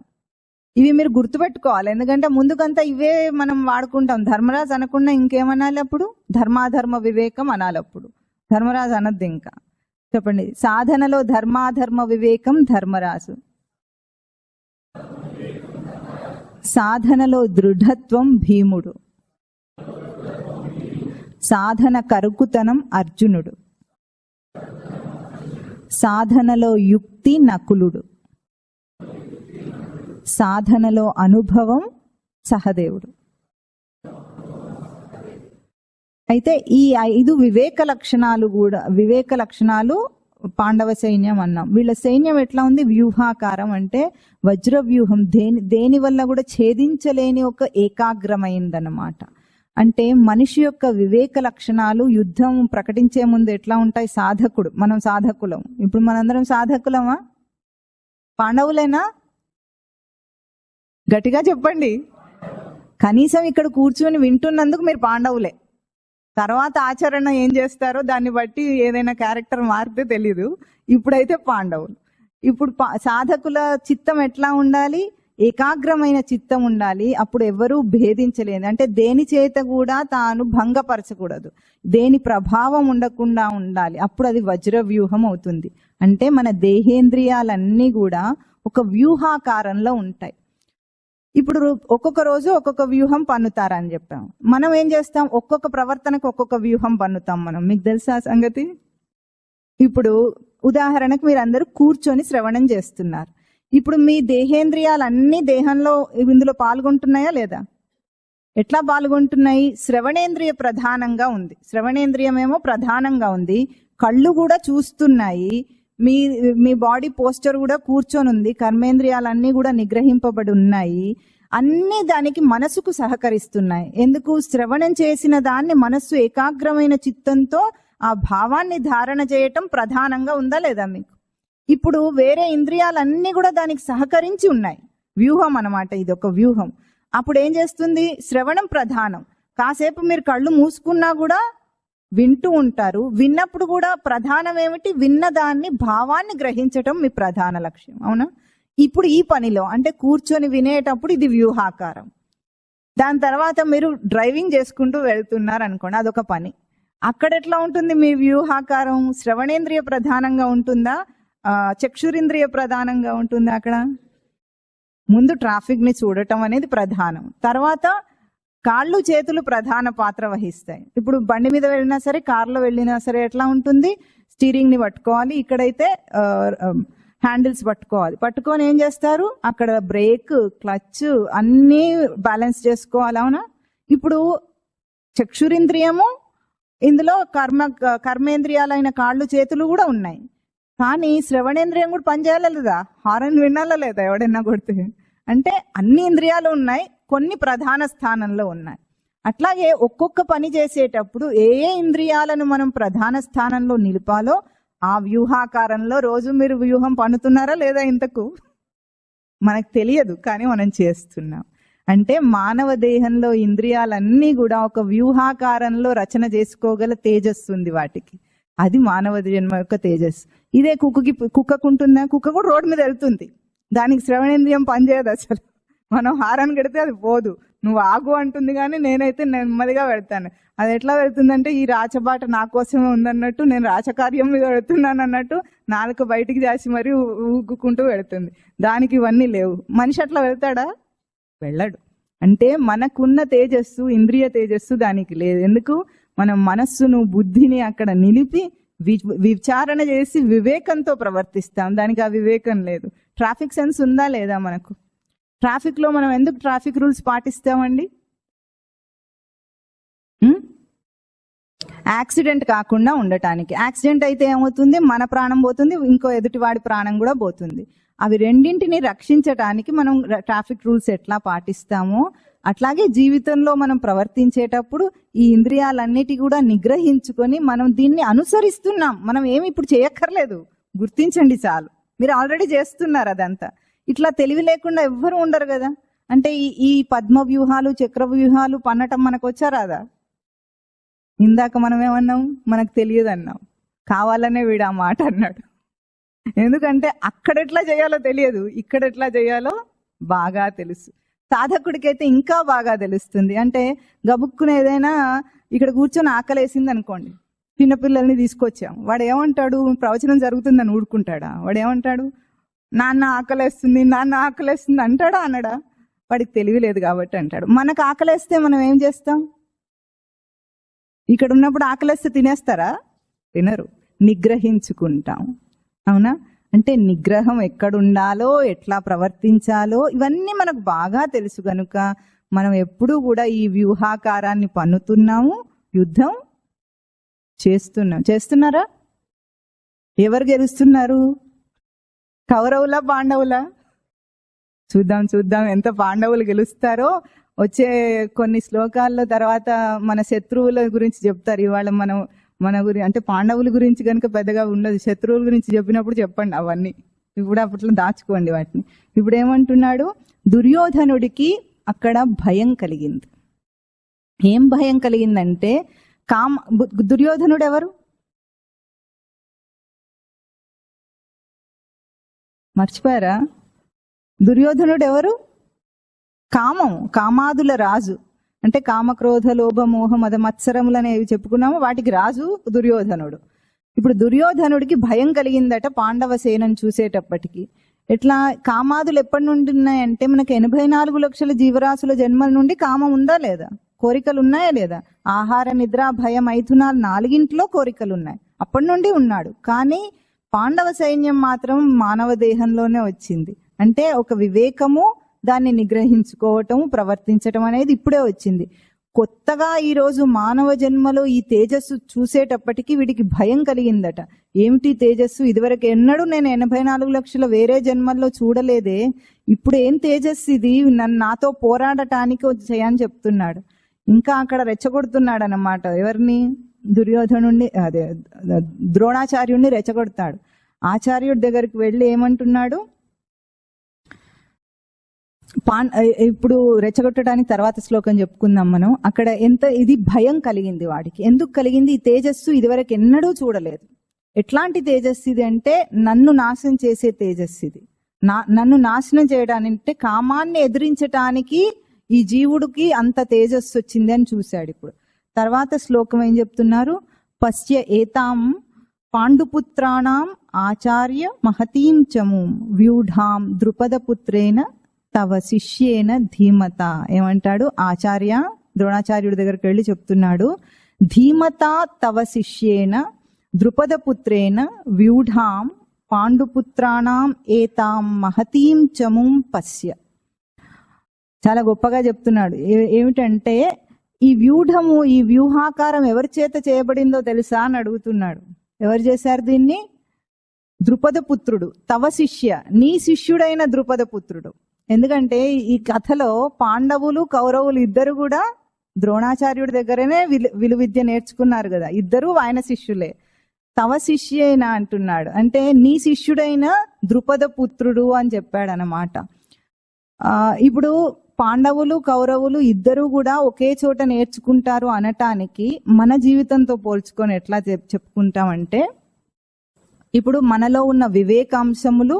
ఇవి మీరు గుర్తుపెట్టుకోవాలి, ఎందుకంటే ముందుకంతా ఇవే మనం వాడుకుంటాం. ధర్మరాజు అనకుండా ఇంకేమనాలి అప్పుడు? ధర్మాధర్మ వివేకం అనాలి. అప్పుడు ధర్మరాజు అనద్దు. ఇంకా చెప్పండి. సాధనలో ధర్మాధర్మ వివేకం ధర్మరాజు. సాధనలో దృఢత్వం భీముడు. సాధన కరుకుతనం అర్జునుడు. సాధనలో యుక్తి నకులుడు. సాధనలో అనుభవం సహదేవుడు. అయితే ఈ 5 వివేక లక్షణాలు పాండవ సైన్యం అన్నాం. వీళ్ళ సైన్యం ఎట్లా ఉంది? వ్యూహాకారం, అంటే వజ్ర వ్యూహం. దేని వల్ల కూడా ఛేదించలేని ఒక ఏకాగ్రమైందన్నమాట. అంటే మనిషి యొక్క వివేక లక్షణాలు యుద్ధం ప్రకటించే ముందు ఎట్లా ఉంటాయి? సాధకుడు, మనం సాధకులం. ఇప్పుడు మనందరం సాధకులమా? పాండవులేనా? గట్టిగా చెప్పండి. కనీసం ఇక్కడ కూర్చొని వింటున్నందుకు మీరు పాండవులే. తర్వాత ఆచరణ ఏం చేస్తారో దాన్ని బట్టి ఏదైనా క్యారెక్టర్ మారితే తెలీదు. ఇప్పుడైతే పాండవులు. ఇప్పుడు సాధకుల చిత్తం ఎట్లా ఉండాలి? ఏకాగ్రమైన చిత్తం ఉండాలి. అప్పుడు ఎవరూ భేదించలేదు, అంటే దేని చేత కూడా తాను భంగపరచకూడదు, దేని ప్రభావం ఉండకుండా ఉండాలి. అప్పుడు అది వజ్ర వ్యూహం అవుతుంది. అంటే మన దేహేంద్రియాలన్నీ కూడా ఒక వ్యూహాకారంలో ఉంటాయి. ఇప్పుడు ఒక్కొక్క రోజు ఒక్కొక్క వ్యూహం పన్నుతారని చెప్పాం. మనం ఏం చేస్తాం? ఒక్కొక్క ప్రవర్తనకు ఒక్కొక్క వ్యూహం పన్నుతాం మనం. మీకు తెలుసా సంగతి? ఇప్పుడు ఉదాహరణకు మీరు అందరూ కూర్చొని శ్రవణం చేస్తున్నారు. ఇప్పుడు మీ దేహేంద్రియాలన్నీ దేహంలో ఇందులో పాల్గొంటున్నాయా లేదా? ఎట్లా పాల్గొంటున్నాయి? శ్రవణేంద్రియ ప్రధానంగా ఉంది. శ్రవణేంద్రియం ఏమో ప్రధానంగా ఉంది. కళ్ళు కూడా చూస్తున్నాయి. మీ బాడీ పోస్చర్ కూడా కూర్చొని ఉంది. కర్మేంద్రియాలన్నీ కూడా నిగ్రహింపబడి ఉన్నాయి. అన్ని దానికి మనసుకు సహకరిస్తున్నాయి. ఎందుకు? శ్రవణం చేసిన దాన్ని మనస్సు ఏకాగ్రమైన చిత్తంతో ఆ భావాన్ని ధారణ చేయటం ప్రధానంగా ఉందా లేదా మీకు? ఇప్పుడు వేరే ఇంద్రియాలన్నీ కూడా దానికి సహకరించి ఉన్నాయి. వ్యూహం అన్నమాట, ఇది ఒక వ్యూహం. అప్పుడు ఏం చేస్తుంది? శ్రవణం ప్రధానం. కాసేపు మీరు కళ్ళు మూసుకున్నా కూడా వింటూ ఉంటారు. విన్నప్పుడు కూడా ప్రధానం ఏమిటి? విన్నదాన్ని, భావాన్ని గ్రహించటం మీ ప్రధాన లక్ష్యం. అవునా? ఇప్పుడు ఈ పనిలో అంటే కూర్చొని వినేటప్పుడు ఇది వ్యూహాకారం. దాని తర్వాత మీరు డ్రైవింగ్ చేసుకుంటూ వెళ్తున్నారు అనుకోండి, అదొక పని. అక్కడ ఎట్లా ఉంటుంది మీ వ్యూహాకారం? శ్రవణేంద్రియ ప్రధానంగా ఉంటుందా, చక్షురింద్రియ ప్రధానంగా ఉంటుందా? అక్కడ ముందు ట్రాఫిక్ ని చూడటం అనేది ప్రధానం. తర్వాత కాళ్ళు చేతులు ప్రధాన పాత్ర వహిస్తాయి. ఇప్పుడు బండి మీద వెళ్ళినా సరే, కారులో వెళ్ళినా సరే ఎట్లా ఉంటుంది? స్టీరింగ్ ని పట్టుకోవాలి. ఇక్కడైతే హ్యాండిల్స్ పట్టుకొని ఏం చేస్తారు? అక్కడ బ్రేక్, క్లచ్ అన్నీ బ్యాలెన్స్ చేసుకోవాలి. అవునా? ఇప్పుడు చక్షురింద్రియము, ఇందులో కర్మేంద్రియాలైన కాళ్ళు చేతులు కూడా ఉన్నాయి. కానీ శ్రవణేంద్రియం కూడా పనిచేయాలి లేదా? హారన్ వినాలా లేదా ఎవడైనా కొడితే? అంటే అన్ని ఇంద్రియాలు ఉన్నాయి, కొన్ని ప్రధాన స్థానంలో ఉన్నాయి. అట్లాగే ఒక్కొక్క పని చేసేటప్పుడు ఏ ఇంద్రియాలను మనం ప్రధాన స్థానంలో నిలిపాలో ఆ వ్యూహాకారంలో రోజు మీరు వ్యూహం పన్నుతున్నారా లేదా? ఇంతకు మనకు తెలియదు, కానీ మనం చేస్తున్నాం. అంటే మానవ దేహంలో ఇంద్రియాలన్నీ కూడా ఒక వ్యూహాకారంలో రచన చేసుకోగల తేజస్సు ఉంది వాటికి. అది మానవ జన్మ యొక్క తేజస్సు. ఇదే కుక్కకుంటుందా? కుక్క కూడా రోడ్డు మీద వెళ్తుంది, దానికి శ్రవణేంద్రియం పనిచేయదు అసలు. మనం హారాన్ని కడితే అది పోదు, నువ్వు ఆగు అంటుంది, కానీ నేనైతే నెమ్మదిగా వెళ్తాను. అది ఎట్లా వెళ్తుందంటే ఈ రాచబాట నా కోసమే ఉందన్నట్టు, నేను రాచకార్యం మీద వెళ్తున్నాను అన్నట్టు నాలుక బయటికి చేసి మరీ ఊగుకుంటూ వెళ్తుంది. దానికి ఇవన్నీ లేవు. మనిషి అట్లా వెళ్తాడా? వెళ్ళడు. అంటే మనకున్న తేజస్సు, ఇంద్రియ తేజస్సు దానికి లేదు. ఎందుకు? మనం మనస్సును, బుద్ధిని అక్కడ నిలిపి విచారణ చేసి వివేకంతో ప్రవర్తిస్తాం. దానికి ఆ వివేకం లేదు. ట్రాఫిక్ సెన్స్ ఉందా లేదా మనకు? ట్రాఫిక్ లో మనం ఎందుకు ట్రాఫిక్ రూల్స్ పాటిస్తామండి? యాక్సిడెంట్ కాకుండా ఉండటానికి. యాక్సిడెంట్ అయితే ఏమవుతుంది? మన ప్రాణం పోతుంది, ఇంకో ఎదుటివాడి ప్రాణం కూడా పోతుంది. అవి రెండింటిని రక్షించటానికి మనం ట్రాఫిక్ రూల్స్ ఎట్లా పాటిస్తామో అట్లాగే జీవితంలో మనం ప్రవర్తించేటప్పుడు ఈ ఇంద్రియాలన్నిటి కూడా నిగ్రహించుకొని మనం దీన్ని అనుసరిస్తున్నాం. మనం ఏమి ఇప్పుడు చేయక్కర్లేదు, గుర్తించండి చాలు. మీరు ఆల్రెడీ చేస్తున్నారు అదంతా. ఇట్లా తెలివి లేకుండా ఎవ్వరు ఉండరు కదా. అంటే ఈ పద్మ వ్యూహాలు, చక్ర వ్యూహాలు పన్నటం మనకు వచ్చా రాదా? ఇందాక మనం ఏమన్నాం? మనకు తెలియదు అన్నాం. కావాలనే వీడు ఆ మాట అన్నాడు. ఎందుకంటే అక్కడ ఎట్లా చేయాలో తెలియదు, ఇక్కడ ఎట్లా చేయాలో బాగా తెలుసు. సాధకుడికైతే ఇంకా బాగా తెలుస్తుంది. అంటే గబుక్కున ఏదైనా ఇక్కడ కూర్చొని ఆకలేసింది అనుకోండి, చిన్నపిల్లల్ని తీసుకొచ్చాం, వాడు ఏమంటాడు? ప్రవచనం జరుగుతుందని ఊరుకుంటాడా? వాడు ఏమంటాడు? నాన్న ఆకలేస్తుంది, నాన్న ఆకలేస్తుంది అంటాడా అనడా? వాడికి తెలివి లేదు కాబట్టి అంటాడు. మనకు ఆకలేస్తే మనం ఏం చేస్తాం? ఇక్కడ ఉన్నప్పుడు ఆకలేస్తే తినేస్తారా? తినరు, నిగ్రహించుకుంటాం. అవునా? అంటే నిగ్రహం ఎక్కడుండాలో, ఎట్లా ప్రవర్తించాలో ఇవన్నీ మనకు బాగా తెలుసు కనుక మనం ఎప్పుడూ కూడా ఈ వ్యూహాకారాన్ని పన్నుతున్నాము, యుద్ధం చేస్తున్నారా? ఎవరు గెలుస్తున్నారు? కౌరవులా, పాండవులా? చూద్దాం ఎంత పాండవులు గెలుస్తారో. వచ్చే కొన్ని శ్లోకాల్లో తర్వాత మన శత్రువుల గురించి చెప్తారు. ఇవాళ మన అంటే పాండవుల గురించి కనుక పెద్దగా ఉండదు, శత్రువుల గురించి చెప్పినప్పుడు చెప్పండి అవన్నీ. ఇప్పుడు అప్పట్లో దాచుకోండి వాటిని. ఇప్పుడు ఏమంటున్నాడు? దుర్యోధనుడికి అక్కడ భయం కలిగింది. ఏం భయం కలిగిందంటే దుర్యోధనుడు ఎవరు? మర్చిపోయారా? దుర్యోధనుడు ఎవరు? కామాదుల రాజు. అంటే కామక్రోధ లోభ మోహ మద మత్సరములు అనేవి చెప్పుకున్నాము, వాటికి రాజు దుర్యోధనుడు. ఇప్పుడు దుర్యోధనుడికి భయం కలిగిందట పాండవ సేనను చూసేటప్పటికి. ఎట్లా? కామాదులు ఎప్పటి నుండి ఉన్నాయంటే మనకి 84 లక్షల జీవరాశుల జన్మల నుండి కామం ఉందా లేదా? కోరికలు ఉన్నాయా లేదా? ఆహార, నిద్ర, భయం, మైథునాలు 4 కోరికలు ఉన్నాయి. అప్పటి నుండి ఉన్నాడు. కానీ పాండవ సైన్యం మాత్రం మానవ దేహంలోనే వచ్చింది. అంటే ఒక వివేకము, దాన్ని నిగ్రహించుకోవటం, ప్రవర్తించటం అనేది ఇప్పుడే వచ్చింది. కొత్తగా ఈరోజు మానవ జన్మలో ఈ తేజస్సు చూసేటప్పటికి వీడికి భయం కలిగిందట. ఏమిటి తేజస్సు? ఇదివరకు ఎన్నడూ నేను 84 లక్షల వేరే జన్మల్లో చూడలేదే, ఇప్పుడు ఏం తేజస్సు ఇది? నాతో పోరాడటానికి వచ్చాయని చెప్తున్నాడు. ఇంకా అక్కడ రెచ్చగొడుతున్నాడు అన్నమాట. ఎవరిని? దుర్యోధనుడిని, అదే ద్రోణాచార్యుడిని రెచ్చగొడతాడు. ఆచార్యుడి దగ్గరికి వెళ్ళి ఏమంటున్నాడు? ఇప్పుడు రెచ్చగొట్టడానికి తర్వాత శ్లోకం చెప్పుకుందాం మనం. అక్కడ ఇది భయం కలిగింది వాడికి. ఎందుకు కలిగింది? ఈ తేజస్సు ఇదివరకు ఎన్నడూ చూడలేదు. ఎట్లాంటి తేజస్సు ఇది అంటే నన్ను నాశనం చేసే తేజస్సు ఇది. నన్ను నాశనం చేయడానికి, కామాన్ని ఎదిరించటానికి ఈ జీవుడికి అంత తేజస్సు వచ్చింది అని చూశాడు. ఇప్పుడు తర్వాత శ్లోకం ఏం చెప్తున్నారు? పశ్య ఏతాం పాండుపుత్రాణం ఆచార్య మహతీం చమూం వ్యూఢాం ద్రుపదపుత్రేన తవ శిష్యేన ధీమత. ఏమంటాడు? ఆచార్య ద్రోణాచార్యుడి దగ్గరికి వెళ్ళి చెప్తున్నాడు, ధీమత తవ శిష్యేన ద్రుపదపుత్రేన వ్యూఢాం పాండుపుత్రాణం ఏతాం మహతీం చమూం పశ్య. చాలా గొప్పగా చెప్తున్నాడు. ఏమిటంటే ఈ వ్యూఢము, ఈ వ్యూహాకారం ఎవరి చేత చేయబడిందో తెలుసా అని అడుగుతున్నాడు. ఎవరు చేశారు దీన్ని? ద్రుపదపుత్రుడు. తవ శిష్య, నీ శిష్యుడైన ద్రుపదపుత్రుడు. ఎందుకంటే ఈ కథలో పాండవులు, కౌరవులు ఇద్దరు కూడా ద్రోణాచార్యుడి దగ్గరనే విలువిద్య నేర్చుకున్నారు కదా, ఇద్దరు ఆయన శిష్యులే. తవ శిష్యేన అంటున్నాడు అంటే నీ శిష్యుడైన ద్రుపదపుత్రుడు అని చెప్పాడు అన్నమాట. ఇప్పుడు పాండవులు కౌరవులు ఇద్దరూ కూడా ఒకే చోట నేర్చుకుంటారు అనటానికి మన జీవితంతో పోల్చుకొని ఎట్లా చెప్పుకుంటామంటే, ఇప్పుడు మనలో ఉన్న వివేకాంశములు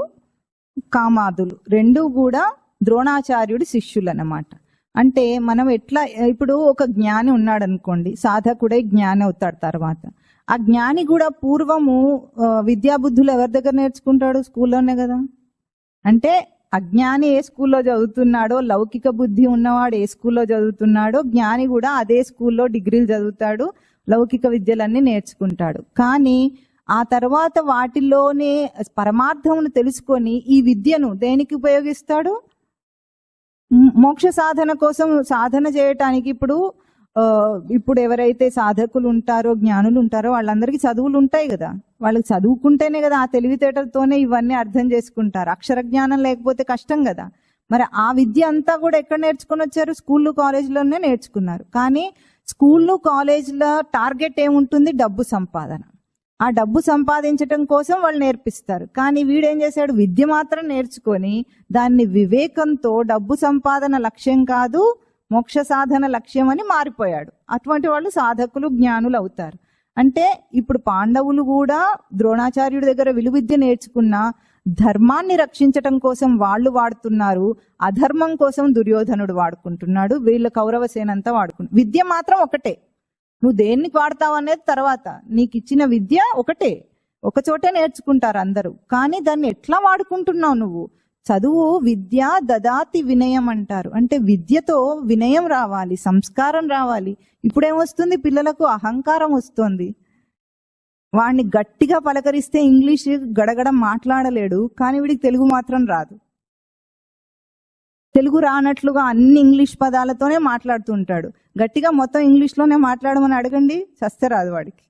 కామాదులు రెండూ కూడా ద్రోణాచార్యుడి శిష్యులు అన్నమాట. అంటే మనం ఎట్లా, ఇప్పుడు ఒక జ్ఞాని ఉన్నాడు అనుకోండి, సాధకుడై జ్ఞాని అవుతాడు తర్వాత. ఆ జ్ఞాని కూడా పూర్వము విద్యాబుద్ధులు ఎవరి దగ్గర నేర్చుకుంటాడు? స్కూల్లోనే కదా. అంటే అజ్ఞాని ఏ స్కూల్లో చదువుతున్నాడో, లౌకిక బుద్ధి ఉన్నవాడు ఏ స్కూల్లో చదువుతున్నాడో, జ్ఞాని కూడా అదే స్కూల్లో డిగ్రీలు చదువుతాడు, లౌకిక విద్యలన్నీ నేర్చుకుంటాడు. కానీ ఆ తర్వాత వాటిలోనే పరమార్థమును తెలుసుకొని ఈ విద్యను దేనికి ఉపయోగిస్తాడు? మోక్ష సాధన కోసం సాధన చేయటానికి. ఇప్పుడు ఎవరైతే సాధకులు ఉంటారో, జ్ఞానులు ఉంటారో, వాళ్ళందరికీ చదువులు ఉంటాయి కదా. వాళ్ళకి చదువుకుంటేనే కదా, ఆ తెలివితేటలతోనే ఇవన్నీ అర్థం చేసుకుంటారు. అక్షర జ్ఞానం లేకపోతే కష్టం కదా. మరి ఆ విద్య అంతా కూడా ఎక్కడ నేర్చుకొని వచ్చారు? స్కూళ్ళు కాలేజీలోనే నేర్చుకున్నారు. కానీ స్కూళ్ళు కాలేజీల టార్గెట్ ఏముంటుంది? డబ్బు సంపాదన. ఆ డబ్బు సంపాదించటం కోసం వాళ్ళు నేర్పిస్తారు. కానీ వీడేం చేశాడు? విద్య మాత్రం నేర్చుకొని దాన్ని వివేకంతో డబ్బు సంపాదన లక్ష్యం కాదు, మోక్ష సాధన లక్ష్యం అని మారిపోయాడు. అటువంటి వాళ్ళు సాధకులు, జ్ఞానులు అవుతారు. అంటే ఇప్పుడు పాండవులు కూడా ద్రోణాచార్యుడి దగ్గర విలువిద్య నేర్చుకున్న ధర్మాన్ని రక్షించటం కోసం వాళ్ళు వాడుతున్నారు, అధర్మం కోసం దుర్యోధనుడు వాడుకుంటున్నాడు, వీళ్ళ కౌరవసేన అంతా వాడుకుంటున్నారు. విద్య మాత్రం ఒకటే. నువ్వు దేనికి వాడతావు అనేది తర్వాత. నీకు ఇచ్చిన విద్య ఒకటే, ఒక చోటే నేర్చుకుంటారు అందరూ. కానీ దాన్ని ఎట్లా వాడుకుంటున్నావు నువ్వు? చదువు విద్య దదాతి వినయం అంటారు. అంటే విద్యతో వినయం రావాలి, సంస్కారం రావాలి. ఇప్పుడేమొస్తుంది? పిల్లలకు అహంకారం వస్తుంది. వాడిని గట్టిగా పలకరిస్తే ఇంగ్లీష్ గడగడ మాట్లాడలేడు, కానీ వీడికి తెలుగు మాత్రం రాదు. తెలుగు రానట్లుగా అన్ని ఇంగ్లీష్ పదాలతోనే మాట్లాడుతుంటాడు. గట్టిగా మొత్తం ఇంగ్లీష్లోనే మాట్లాడమని అడగండి, చస్తే రాదు వాడికి.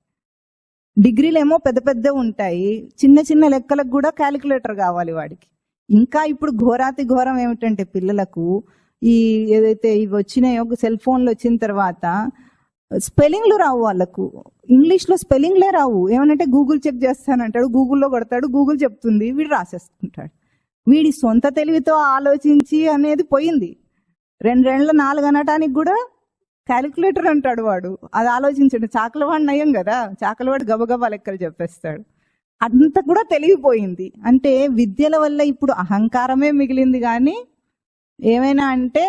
డిగ్రీలు ఏమో పెద్ద పెద్ద ఉంటాయి, చిన్న చిన్న లెక్కలకు కూడా క్యాలిక్యులేటర్ కావాలి వాడికి. ఇంకా ఇప్పుడు ఘోరాతి ఘోరం ఏమిటంటే పిల్లలకు ఈ ఏదైతే ఇవి వచ్చినాయో, సెల్ ఫోన్లు వచ్చిన తర్వాత స్పెల్లింగ్లు రావు వాళ్ళకు. ఇంగ్లీష్లో స్పెల్లింగ్లే రావు. ఏమనంటే గూగుల్ చెక్ చేస్తానంటాడు, గూగుల్లో కొడతాడు, గూగుల్ చెప్తుంది, వీడు రాసేసుకుంటాడు. వీడి సొంత తెలివితో ఆలోచించి అనేది పోయింది. 2 రెండ్ల 4 అనటానికి కూడా క్యాలిక్యులేటర్ అంటాడు వాడు. అది ఆలోచించండి. చాకలవాడు నయం కదా, చాకలవాడు గబగబా లెక్కలు చెప్పేస్తాడు. అంత కూడా తెలివిపోయింది. అంటే విద్యల వల్ల ఇప్పుడు అహంకారమే మిగిలింది. కానీ ఏమైనా అంటే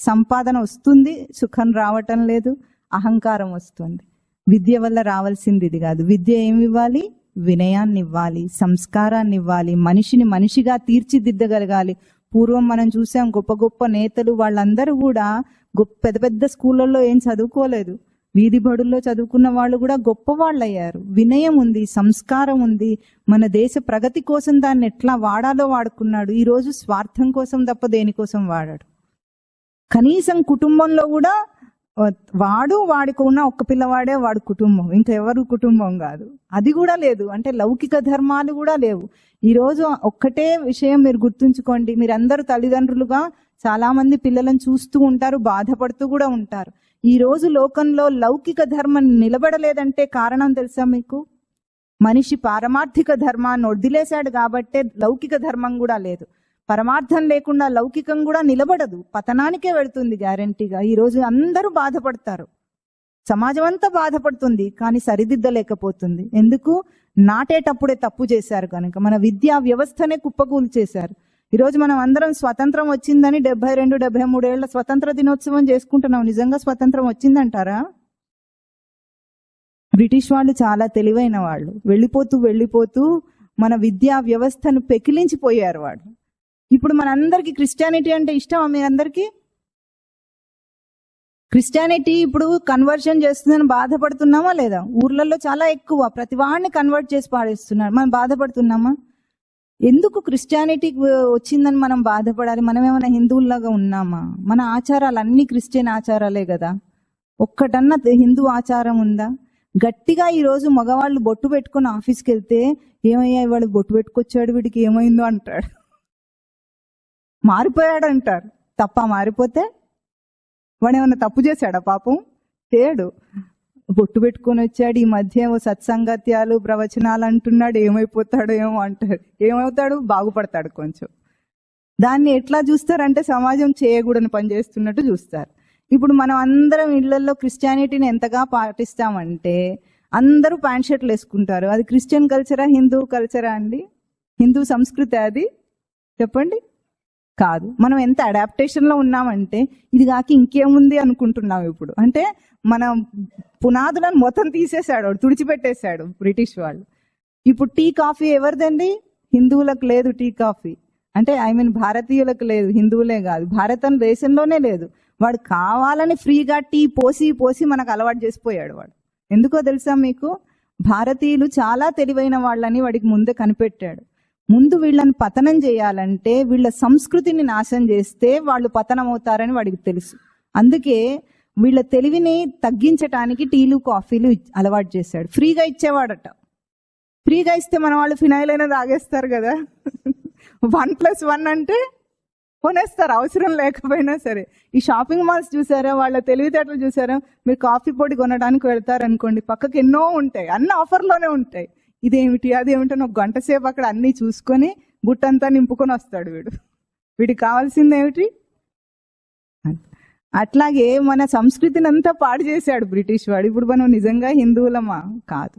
సంపాదన వస్తుంది, సుఖం రావటం లేదు, అహంకారం వస్తుంది. విద్య వల్ల రావాల్సింది ఇది కాదు. విద్య ఏమి ఇవ్వాలి? వినయాన్ని ఇవ్వాలి, సంస్కారాన్ని ఇవ్వాలి, మనిషిని మనిషిగా తీర్చిదిద్దగలగాలి. పూర్వం మనం చూసాం గొప్ప గొప్ప నేతలు, వాళ్ళందరూ కూడా పెద్ద పెద్ద స్కూళ్ళల్లో ఏం చదువుకోలేదు, వీధి బడుల్లో చదువుకున్న వాళ్ళు కూడా గొప్ప వాళ్ళు అయ్యారు. వినయం ఉంది, సంస్కారం ఉంది. మన దేశ ప్రగతి కోసం దాన్ని ఎట్లా వాడాలో వాడుకున్నాడు. ఈరోజు స్వార్థం కోసం తప్ప దేనికోసం వాడాడు. కనీసం కుటుంబంలో కూడా వాడికి ఉన్న ఒక్క పిల్లవాడే వాడు కుటుంబం, ఇంకా ఎవరు కుటుంబం కాదు. అది కూడా లేదు. అంటే లౌకిక ధర్మాలు కూడా లేవు. ఈరోజు ఒక్కటే విషయం మీరు గుర్తుంచుకోండి. మీరందరూ తల్లిదండ్రులుగా చాలా మంది పిల్లలను చూస్తూ ఉంటారు, బాధపడుతూ కూడా ఉంటారు. ఈ రోజు లోకంలో లౌకిక ధర్మం నిలబడలేదంటే కారణం తెలుసా మీకు? మనిషి పారమార్థిక ధర్మాన్ని వదిలేశాడు కాబట్టే లౌకిక ధర్మం కూడా లేదు. పరమార్థం లేకుండా లౌకికం కూడా నిలబడదు, పతనానికే వెళుతుంది గ్యారంటీగా. ఈరోజు అందరూ బాధపడతారు, సమాజం అంతా బాధపడుతుంది, కానీ సరిదిద్దలేకపోతుంది. ఎందుకు? నాటేటప్పుడే తప్పు చేశారు కనుక. మన విద్యా వ్యవస్థనే కుప్పకూలు చేశారు. ఈరోజు మనం అందరం స్వతంత్రం వచ్చిందని 72-73 ఏళ్ల స్వతంత్ర దినోత్సవం చేసుకుంటున్నాం. నిజంగా స్వతంత్రం వచ్చిందంటారా? బ్రిటిష్ వాళ్ళు చాలా తెలివైన వాళ్ళు. వెళ్ళిపోతూ మన విద్యా వ్యవస్థను పెకిలించిపోయారు వాళ్ళు. ఇప్పుడు మనందరికీ క్రిస్టియానిటీ అంటే ఇష్టమా? మీరందరికీ క్రిస్టియానిటీ ఇప్పుడు కన్వర్షన్ చేస్తుందని బాధపడుతున్నామా లేదా? ఊర్లలో చాలా ఎక్కువ, ప్రతి వాడిని కన్వర్ట్ చేసి పాడేస్తున్నారు. మనం బాధపడుతున్నామా? ఎందుకు క్రిస్టియానిటీ వచ్చిందని మనం బాధపడాలి? మనం ఏమైనా హిందువుల్లాగా ఉన్నామా? మన ఆచారాలు అన్ని క్రిస్టియన్ ఆచారాలే కదా. ఒక్కటన్నా హిందూ ఆచారం ఉందా? గట్టిగా ఈరోజు మగవాళ్ళు బొట్టు పెట్టుకుని ఆఫీస్కి వెళ్తే, ఏమయ్యా వాడు బొట్టు పెట్టుకొచ్చాడు, వీడికి ఏమైందో అంటాడు. మారిపోయాడు అంటారు. తప్ప మారిపోతే వాడు ఏమన్నా తప్పు చేశాడా? పాపం చేయడు. బొట్టు పెట్టుకొని వచ్చాడు, ఈ మధ్య ఏమో సత్సంగత్యాలు ప్రవచనాలు అంటున్నాడు, ఏమైపోతాడో ఏమో అంటారు. ఏమవుతాడు? బాగుపడతాడు కొంచెం. దాన్ని ఎట్లా చూస్తారంటే సమాజం చేయకూడని పని చేస్తున్నట్టు చూస్తారు. ఇప్పుడు మనం అందరం ఇళ్లలో క్రిస్టియానిటీని ఎంతగా పాటిస్తామంటే అందరూ ప్యాంట్ షర్ట్లు వేసుకుంటారు. అది క్రిస్టియన్ కల్చరా, హిందూ కల్చరా అండి? హిందూ సంస్కృతి అది? చెప్పండి. కాదు. మనం ఎంత అడాప్టేషన్లో ఉన్నామంటే ఇది కాక ఇంకేముంది అనుకుంటున్నాం ఇప్పుడు. అంటే మన పునాదులను మొత్తం తీసేశాడు, తుడిచిపెట్టేశాడు బ్రిటిష్ వాళ్ళు. ఇప్పుడు టీ కాఫీ ఎవరిదండి? హిందువులకు లేదు టీ కాఫీ. అంటే భారతీయులకు లేదు, హిందువులే కాదు, భారతదేశంలోనే లేదు. వాడు కావాలని ఫ్రీగా టీ పోసి మనకు అలవాటు చేసిపోయాడు వాడు. ఎందుకో తెలుసా మీకు? భారతీయులు చాలా తెలివైన వాళ్ళని వాడికి ముందే కనిపెట్టాడు. ముందు వీళ్ళని పతనం చేయాలంటే వీళ్ళ సంస్కృతిని నాశనం చేస్తే వాళ్ళు పతనం అవుతారని వాడికి తెలుసు. అందుకే వీళ్ళ తెలివిని తగ్గించటానికి టీలు కాఫీలు అలవాటు చేశాడు. ఫ్రీగా ఇచ్చేవాడట. ఫ్రీగా ఇస్తే మన వాళ్ళు ఫినాయిల్ అయినా తాగేస్తారు కదా. 1+1 అంటే కొనేస్తారు అవసరం లేకపోయినా సరే. ఈ షాపింగ్ మాల్స్ చూసారా, వాళ్ళ తెలివితేటలు చూసారా? మీరు కాఫీ పొడి కొనడానికి వెళ్తారు అనుకోండి, పక్కకి ఎన్నో ఉంటాయి, అన్ని ఆఫర్లోనే ఉంటాయి. ఇదేమిటి అదేమిటి అని ఒక గంట సేపు అక్కడ అన్నీ చూసుకొని బుట్టంతా నింపుకొని వస్తాడు వీడు. వీడికి కావాల్సింది ఏమిటి? అట్లాగే మన సంస్కృతిని అంతా పాడు చేశాడు బ్రిటిష్ వాడు. ఇప్పుడు మనం నిజంగా హిందువులమా? కాదు.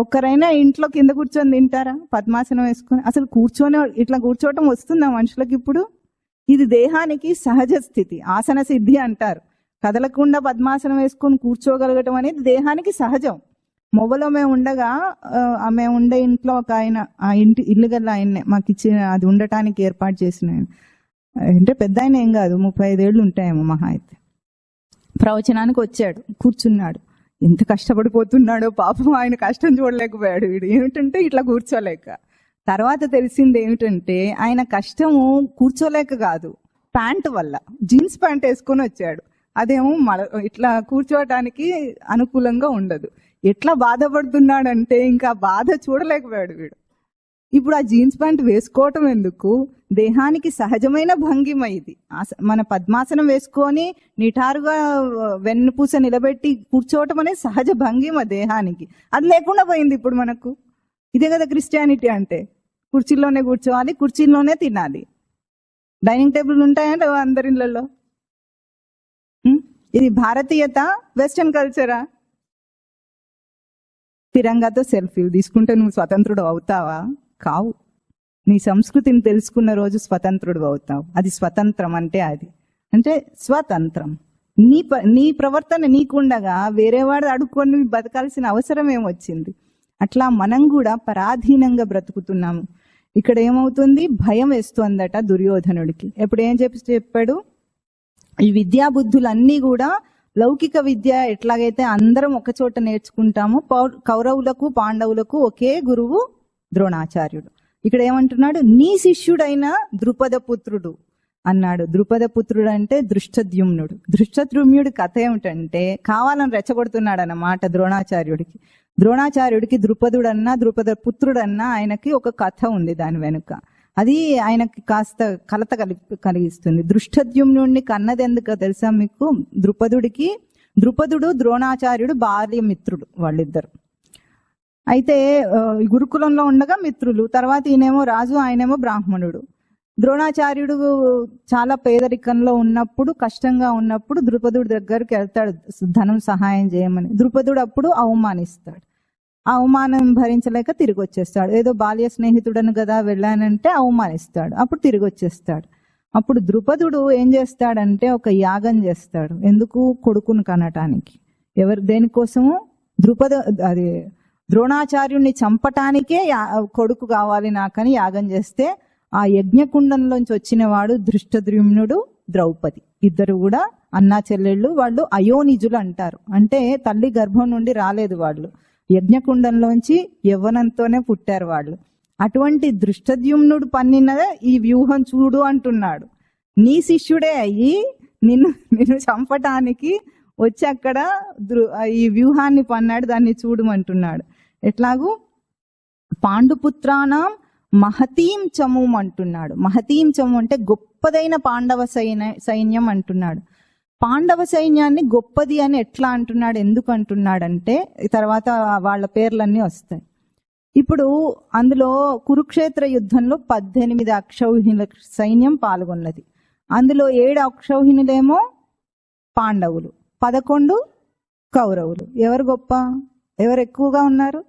ఒక్కరైనా ఇంట్లో కింద కూర్చొని తింటారా పద్మాసనం వేసుకొని? అసలు ఇట్లా కూర్చోవటం వస్తుందా మనుషులకి ఇప్పుడు? ఇది దేహానికి సహజ స్థితి, ఆసన సిద్ధి అంటారు. కదలకుండా పద్మాసనం వేసుకొని కూర్చోగలగటం అనేది దేహానికి సహజం. మొబలో మేము ఉండే ఇంట్లో ఒక ఆయన, ఆ ఇల్లు గల ఆయన్నే మాకు ఇచ్చిన, అది ఉండటానికి ఏర్పాటు చేసిన ఆయన. అంటే పెద్ద ఆయన ఏం కాదు, 35 ఏళ్ళు ఉంటాయేమో మహా అయితే. ప్రవచనానికి వచ్చాడు, కూర్చున్నాడు. ఎంత కష్టపడిపోతున్నాడో పాపం, ఆయన కష్టం చూడలేకపోయాడు వీడు. ఏమిటంటే ఇట్లా కూర్చోలేక. తర్వాత తెలిసింది ఏమిటంటే ఆయన కష్టము కూర్చోలేక కాదు, ప్యాంటు వల్ల. జీన్స్ ప్యాంట్ వేసుకొని వచ్చాడు, అదేమో ఇట్లా కూర్చోవటానికి అనుకూలంగా ఉండదు. ఎట్లా బాధపడుతున్నాడంటే ఇంకా బాధ చూడలేకపోయాడు వీడు. ఇప్పుడు ఆ జీన్స్ ప్యాంట్ వేసుకోవటం ఎందుకు? దేహానికి సహజమైన భంగిమ ఇది. మన పద్మాసనం వేసుకొని నిటారుగా వెన్నుపూస నిలబెట్టి కూర్చోవటం అనేది సహజ భంగిమ దేహానికి. అది లేకుండా పోయింది ఇప్పుడు మనకు. ఇదే కదా క్రిస్టియానిటీ అంటే. కుర్చీలోనే కూర్చోవాలి, కుర్చీలోనే తినాలి. డైనింగ్ టేబుల్ ఉంటాయంటే అందరి ఇళ్ళల్లో. ఇది భారతీయత, వెస్టర్న్ కల్చరా? తిరంగాతో సెల్ఫీలు తీసుకుంటే నువ్వు స్వతంత్రుడు అవుతావా? కావు. నీ సంస్కృతిని తెలుసుకున్న రోజు స్వతంత్రుడు అవుతావు. అది స్వతంత్రం అంటే అది. అంటే స్వతంత్రం. నీ ప్రవర్తన నీకుండగా వేరేవాడు అడుక్కొని బతకాల్సిన అవసరం ఏమొచ్చింది? అట్లా మనం కూడా పరాధీనంగా బ్రతుకుతున్నాము. ఇక్కడ ఏమవుతుంది? భయం వేస్తోందట దుర్యోధనుడికి. ఎప్పుడు ఏం చెప్పాడు? ఈ విద్యా బుద్ధులన్నీ కూడా లౌకిక విద్య ఎట్లాగైతే అందరం ఒక చోట నేర్చుకుంటామో, కౌరవులకు పాండవులకు ఒకే గురువు ద్రోణాచార్యుడు. ఇక్కడ ఏమంటున్నాడు? నీ శిష్యుడైన ద్రుపద పుత్రుడు అన్నాడు. ద్రుపద పుత్రుడు అంటే దృష్టద్యుమ్నుడు. దృష్టద్యుమ్నుడి కథ ఏమిటంటే కావాలని రెచ్చగొడుతున్నాడు అన్నమాట ద్రోణాచార్యుడికి. ద్రోణాచార్యుడికి ద్రుపదుడన్నా ద్రుపద పుత్రుడన్నా ఆయనకి ఒక కథ ఉంది దాని వెనుక. అది ఆయనకి కాస్త కలత కలిగిస్తుంది. దృష్టద్యుమ్నుడిని కన్నది ఎందుకో తెలుసా మీకు? ద్రుపదుడు ద్రోణాచార్యుడు బాల్యమిత్రుడు వాళ్ళిద్దరు. అయితే గురుకులంలో ఉండగా మిత్రులు. తర్వాత ఈయనేమో రాజు, ఆయనేమో బ్రాహ్మణుడు. ద్రోణాచార్యుడు చాలా పేదరికంలో ఉన్నప్పుడు, కష్టంగా ఉన్నప్పుడు ద్రుపదుడి దగ్గరికి వెళ్తాడు ధనం సహాయం చేయమని. ద్రుపదుడు అప్పుడు అవమానిస్తాడు. ఆ అవమానం భరించలేక తిరిగి వచ్చేస్తాడు. ఏదో బాల్య స్నేహితుడను కదా వెళ్ళానంటే అవమానిస్తాడు. అప్పుడు తిరిగి వచ్చేస్తాడు. అప్పుడు ద్రుపదుడు ఏం చేస్తాడంటే ఒక యాగం చేస్తాడు. ఎందుకు? కొడుకును కనటానికి. దేనికోసము? ద్రోణాచార్యుడిని చంపటానికే కొడుకు కావాలి నాకని యాగం చేస్తే ఆ యజ్ఞకుండంలోంచి వచ్చిన వాడు దృష్టద్యుమ్నుడు, ద్రౌపది. ఇద్దరు కూడా అన్నా చెల్లెళ్ళు. వాళ్ళు అయోనిజులు అంటారు. అంటే తల్లి గర్భం నుండి రాలేదు వాళ్ళు, యజ్ఞకుండంలోంచి యవ్వనంతోనే పుట్టారు వాళ్ళు. అటువంటి దృష్టద్యుమ్నుడు పన్నినదే ఈ వ్యూహం చూడు అంటున్నాడు. నీ శిష్యుడే అయ్యి నిన్ను చంపటానికి వచ్చి అక్కడ ఈ వ్యూహాన్ని పన్నాడు, దాన్ని చూడమంటున్నాడు. ఎట్లాగూ పాండుపుత్రానాం మహతీం చమూం అంటున్నాడు. మహతీం చము అంటే గొప్పదైన పాండవ సైన్యం అంటున్నాడు. పాండవ సైన్యాన్ని గొప్పది అని ఎట్లా అంటున్నాడు? ఎందుకు అంటున్నాడంటే తర్వాత వాళ్ళ పేర్లన్నీ వస్తాయి. ఇప్పుడు అందులో కురుక్షేత్ర యుద్ధంలో 18 అక్షౌహిణుల సైన్యం పాల్గొన్నది. అందులో 7 అక్షౌహిణులేమో పాండవులు, 11 కౌరవులు. ఎవరు గొప్ప? ఎవరు ఎక్కువగా ఉన్నారు?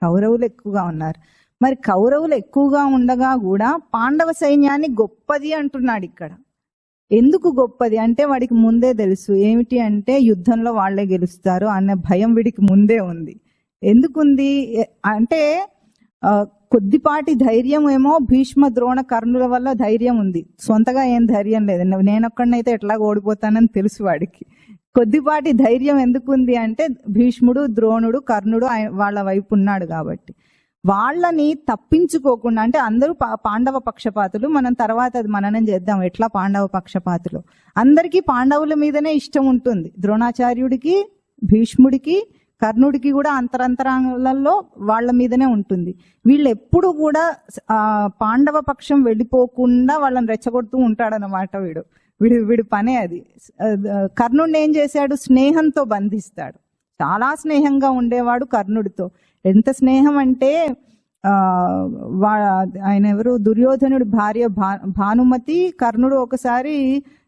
కౌరవులు ఎక్కువగా ఉన్నారు. మరి కౌరవులు ఎక్కువగా ఉండగా కూడా పాండవ సైన్యాన్ని గొప్పది అంటున్నాడు ఇక్కడ. ఎందుకు గొప్పది అంటే వాడికి ముందే తెలుసు. ఏమిటి అంటే యుద్ధంలో వాళ్లే గెలుస్తారు అన్న భయం వీడికి ముందే ఉంది. ఎందుకుంది అంటే కొద్దిపాటి ధైర్యం ఏమో భీష్మ ద్రోణ కర్ణుల వల్ల ధైర్యం ఉంది, సొంతగా ఏం ధైర్యం లేదు. నేనొక్కడినైతే ఎట్లా ఓడిపోతానని తెలుసు వాడికి. కొద్దిపాటి ధైర్యం ఎందుకుంది అంటే భీష్ముడు, ద్రోణుడు, కర్ణుడు వాళ్ళ వైపు ఉన్నాడు కాబట్టి. వాళ్ళని తప్పించుకోకుండా, అంటే అందరూ పాండవ పక్షపాతులు, మనం తర్వాత అది మననం చేద్దాం ఎట్లా పాండవ పక్షపాతులు. అందరికీ పాండవుల మీదనే ఇష్టం ఉంటుంది. ద్రోణాచార్యుడికి, భీష్ముడికి, కర్ణుడికి కూడా అంతరంతరాలలో వాళ్ళ మీదనే ఉంటుంది. వీళ్ళు ఎప్పుడు కూడా పాండవ పక్షం వెళ్ళిపోకుండా వాళ్ళని రెచ్చగొడుతూ ఉంటాడనమాట. వీడి పనే అది. కర్ణుడిని ఏం చేశాడు? స్నేహంతో బంధిస్తాడు. చాలా స్నేహంగా ఉండేవాడు కర్ణుడితో. ఎంత స్నేహం అంటే ఆయన ఎవరు, దుర్యోధనుడి భార్య భానుమతి, కర్ణుడు ఒకసారి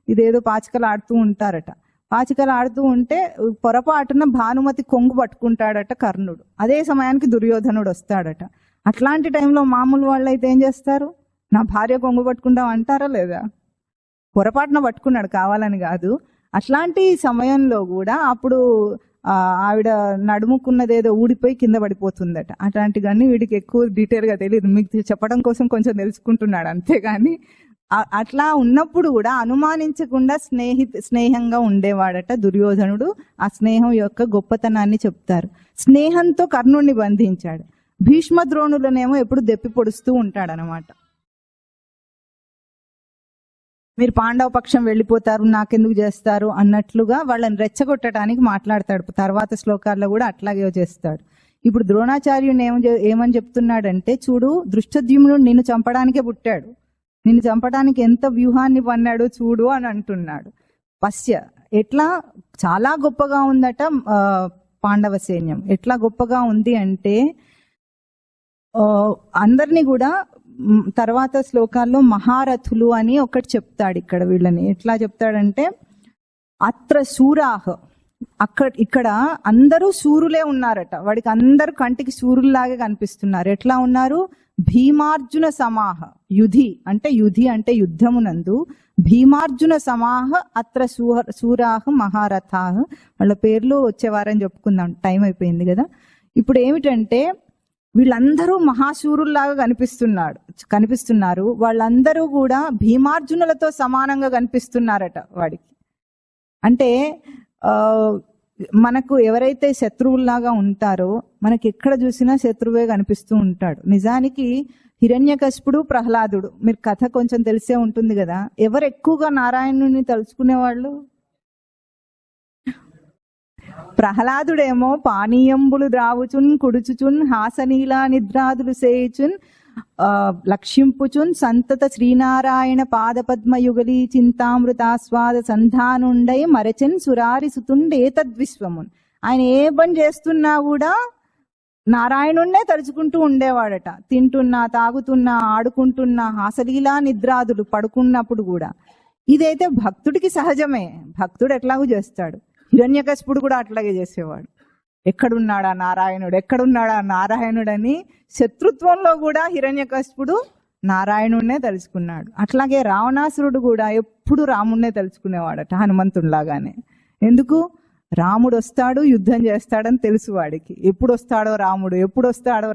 ఇదేదో పాచికలు ఆడుతూ ఉంటారట. పాచికలు ఆడుతూ ఉంటే పొరపాటున భానుమతి కొంగు పట్టుకుంటాడట కర్ణుడు. అదే సమయానికి దుర్యోధనుడు వస్తాడట. అట్లాంటి టైంలో మామూలు వాళ్ళు అయితే ఏం చేస్తారు? నా భార్య కొంగు పట్టుకుంటాం అంటారా లేదా? పొరపాటున పట్టుకున్నాడు, కావాలని కాదు. అట్లాంటి సమయంలో కూడా అప్పుడు ఆవిడ నడుముకున్నదేదో ఊడిపోయి కింద పడిపోతుందట. అట్లాంటివన్నీ వీడికి ఎక్కువ డీటెయిల్గా తెలియదు, మీకు చెప్పడం కోసం కొంచెం తెలుసుకుంటున్నాడు అంతేగాని. అట్లా ఉన్నప్పుడు కూడా అనుమానించకుండా స్నేహంగా ఉండేవాడట దుర్యోధనుడు. ఆ స్నేహం యొక్క గొప్పతనాన్ని చెప్తారు. స్నేహంతో కర్ణుడిని బంధించాడు. భీష్మ ద్రోణులనేమో ఎప్పుడు దెప్పి పొడుస్తూ ఉంటాడనమాట. మీరు పాండవ పక్షం వెళ్ళిపోతారు, నాకెందుకు చేస్తారు అన్నట్లుగా వాళ్ళని రెచ్చగొట్టడానికి మాట్లాడతాడు. తర్వాత శ్లోకాల్లో కూడా అట్లాగే చేస్తాడు. ఇప్పుడు ద్రోణాచార్యుని ఏమని చెప్తున్నాడంటే, చూడు, దృష్టద్యుమ్నుడు నిన్ను చంపడానికే పుట్టాడు, నిన్ను చంపడానికి ఎంత వ్యూహాన్ని పన్నాడు చూడు అని అంటున్నాడు. పశ్య, ఎట్లా చాలా గొప్పగా ఉందట పాండవ సైన్యం. ఎట్లా గొప్పగా ఉంది అంటే అందరినీ కూడా తర్వాత శ్లోకాల్లో మహారథులు అని ఒకటి చెప్తాడు ఇక్కడ. వీళ్ళని ఎట్లా చెప్తాడంటే, అత్ర శూరాహ, ఇక్కడ అందరూ శూరులే ఉన్నారట. వాడికి అందరూ కంటికి శూరుల్లాగే కనిపిస్తున్నారు. ఎట్లా ఉన్నారు? భీమార్జున సమాహ, యుధి అంటే యుద్ధమునందు భీమార్జున సమాహ అత్ర శూరాహ మహారథాహ. వాళ్ళ పేర్లు వచ్చే వారం చెప్పుకుందాం, టైం అయిపోయింది కదా. ఇప్పుడు ఏమిటంటే వీళ్ళందరూ మహాశూరుల్లాగా కనిపిస్తున్నారు. వాళ్ళందరూ కూడా భీమార్జునులతో సమానంగా కనిపిస్తున్నారట వాడికి. అంటే మనకు ఎవరైతే శత్రువుల్లాగా ఉంటారో మనకి ఎక్కడ చూసినా శత్రువే కనిపిస్తూ ఉంటాడు. నిజానికి హిరణ్యకశిపుడు, ప్రహ్లాదుడు, మీరు కథ కొంచెం తెలిసే ఉంటుంది కదా. ఎవరు ఎక్కువగా నారాయణుని తలుచుకునేవాళ్ళు? ప్రహ్లాదుడేమో పానీయంబులు ద్రావుచున్, కుడుచుచున్, హాసనీలా నిద్రాదులు సేయుచున్, లక్ష్యింపుచున్, సంతత శ్రీనారాయణ పాదపద్మయుగలి చింతామృతాస్వాద సంధానుండై మరచన్ సురారి సుతుండే తద్విశ్వమున్. ఆయన ఏ పని చేస్తున్నా కూడా నారాయణున్నే తలుచుకుంటూ ఉండేవాడట. తింటున్నా, తాగుతున్నా, ఆడుకుంటున్నా, హాసలీలా నిద్రాదులు పడుకున్నప్పుడు కూడా. ఇదైతే భక్తుడికి సహజమే, భక్తుడు ఎట్లాగూ చేస్తాడు. హిరణ్యకశిపుడు కూడా అట్లాగే చేసేవాడు. ఎక్కడున్నాడా నారాయణుడు అని శత్రుత్వంలో కూడా హిరణ్యకశిపుడు నారాయణుడినే తలుచుకున్నాడు. అట్లాగే రావణాసురుడు కూడా ఎప్పుడు రాముడినే తలుచుకునేవాడట, హనుమంతుడిలాగానే. ఎందుకు? రాముడు వస్తాడు, యుద్ధం చేస్తాడని తెలుసు వాడికి. ఎప్పుడు వస్తాడో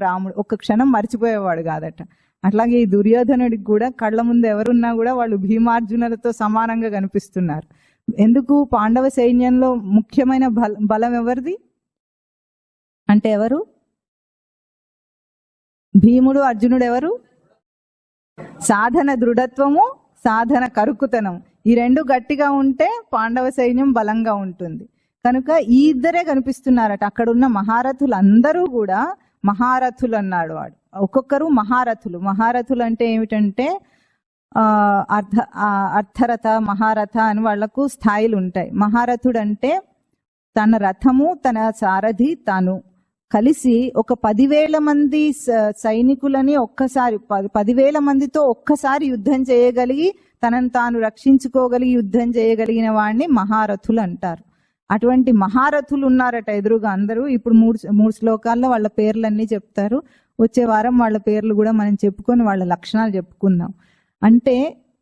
రాముడు ఒక్క క్షణం మర్చిపోయేవాడు కాదట. అట్లాగే ఈ దుర్యోధనుడికి కూడా కళ్ళ ముందు ఎవరున్నా కూడా వాళ్ళు భీమార్జునులతో సమానంగా కనిపిస్తున్నారు. ఎందుకు? పాండవ సైన్యంలో ముఖ్యమైన బలం ఎవరిది అంటే ఎవరు? భీముడు, అర్జునుడు. ఎవరు? సాధన దృఢత్వము, సాధన కరుకుతనం, ఈ రెండు గట్టిగా ఉంటే పాండవ సైన్యం బలంగా ఉంటుంది. కనుక ఈ ఇద్దరే కనిపిస్తున్నారట. అక్కడున్న మహారథులు అందరూ కూడా మహారథులు అన్నాడు వాడు. ఒక్కొక్కరు మహారథులు అంటే ఏమిటంటే అర్థరథ, మహారథ అని వాళ్లకు స్థాయిలు ఉంటాయి. మహారథుడు అంటే తన రథము, తన సారథి తాను కలిసి ఒక 10,000 మంది సైనికులని ఒక్కసారి 10,000 మందితో ఒక్కసారి యుద్ధం చేయగలిగి తనను తాను రక్షించుకోగలిగి యుద్ధం చేయగలిగిన వాడిని మహారథులు అంటారు. అటువంటి మహారథులు ఉన్నారట ఎదురుగా అందరూ. ఇప్పుడు మూడు శ్లోకాల్లో వాళ్ళ పేర్లన్నీ చెప్తారు. వచ్చే వారం వాళ్ళ పేర్లు కూడా మనం చెప్పుకొని వాళ్ళ లక్షణాలు చెప్పుకుందాం. అంటే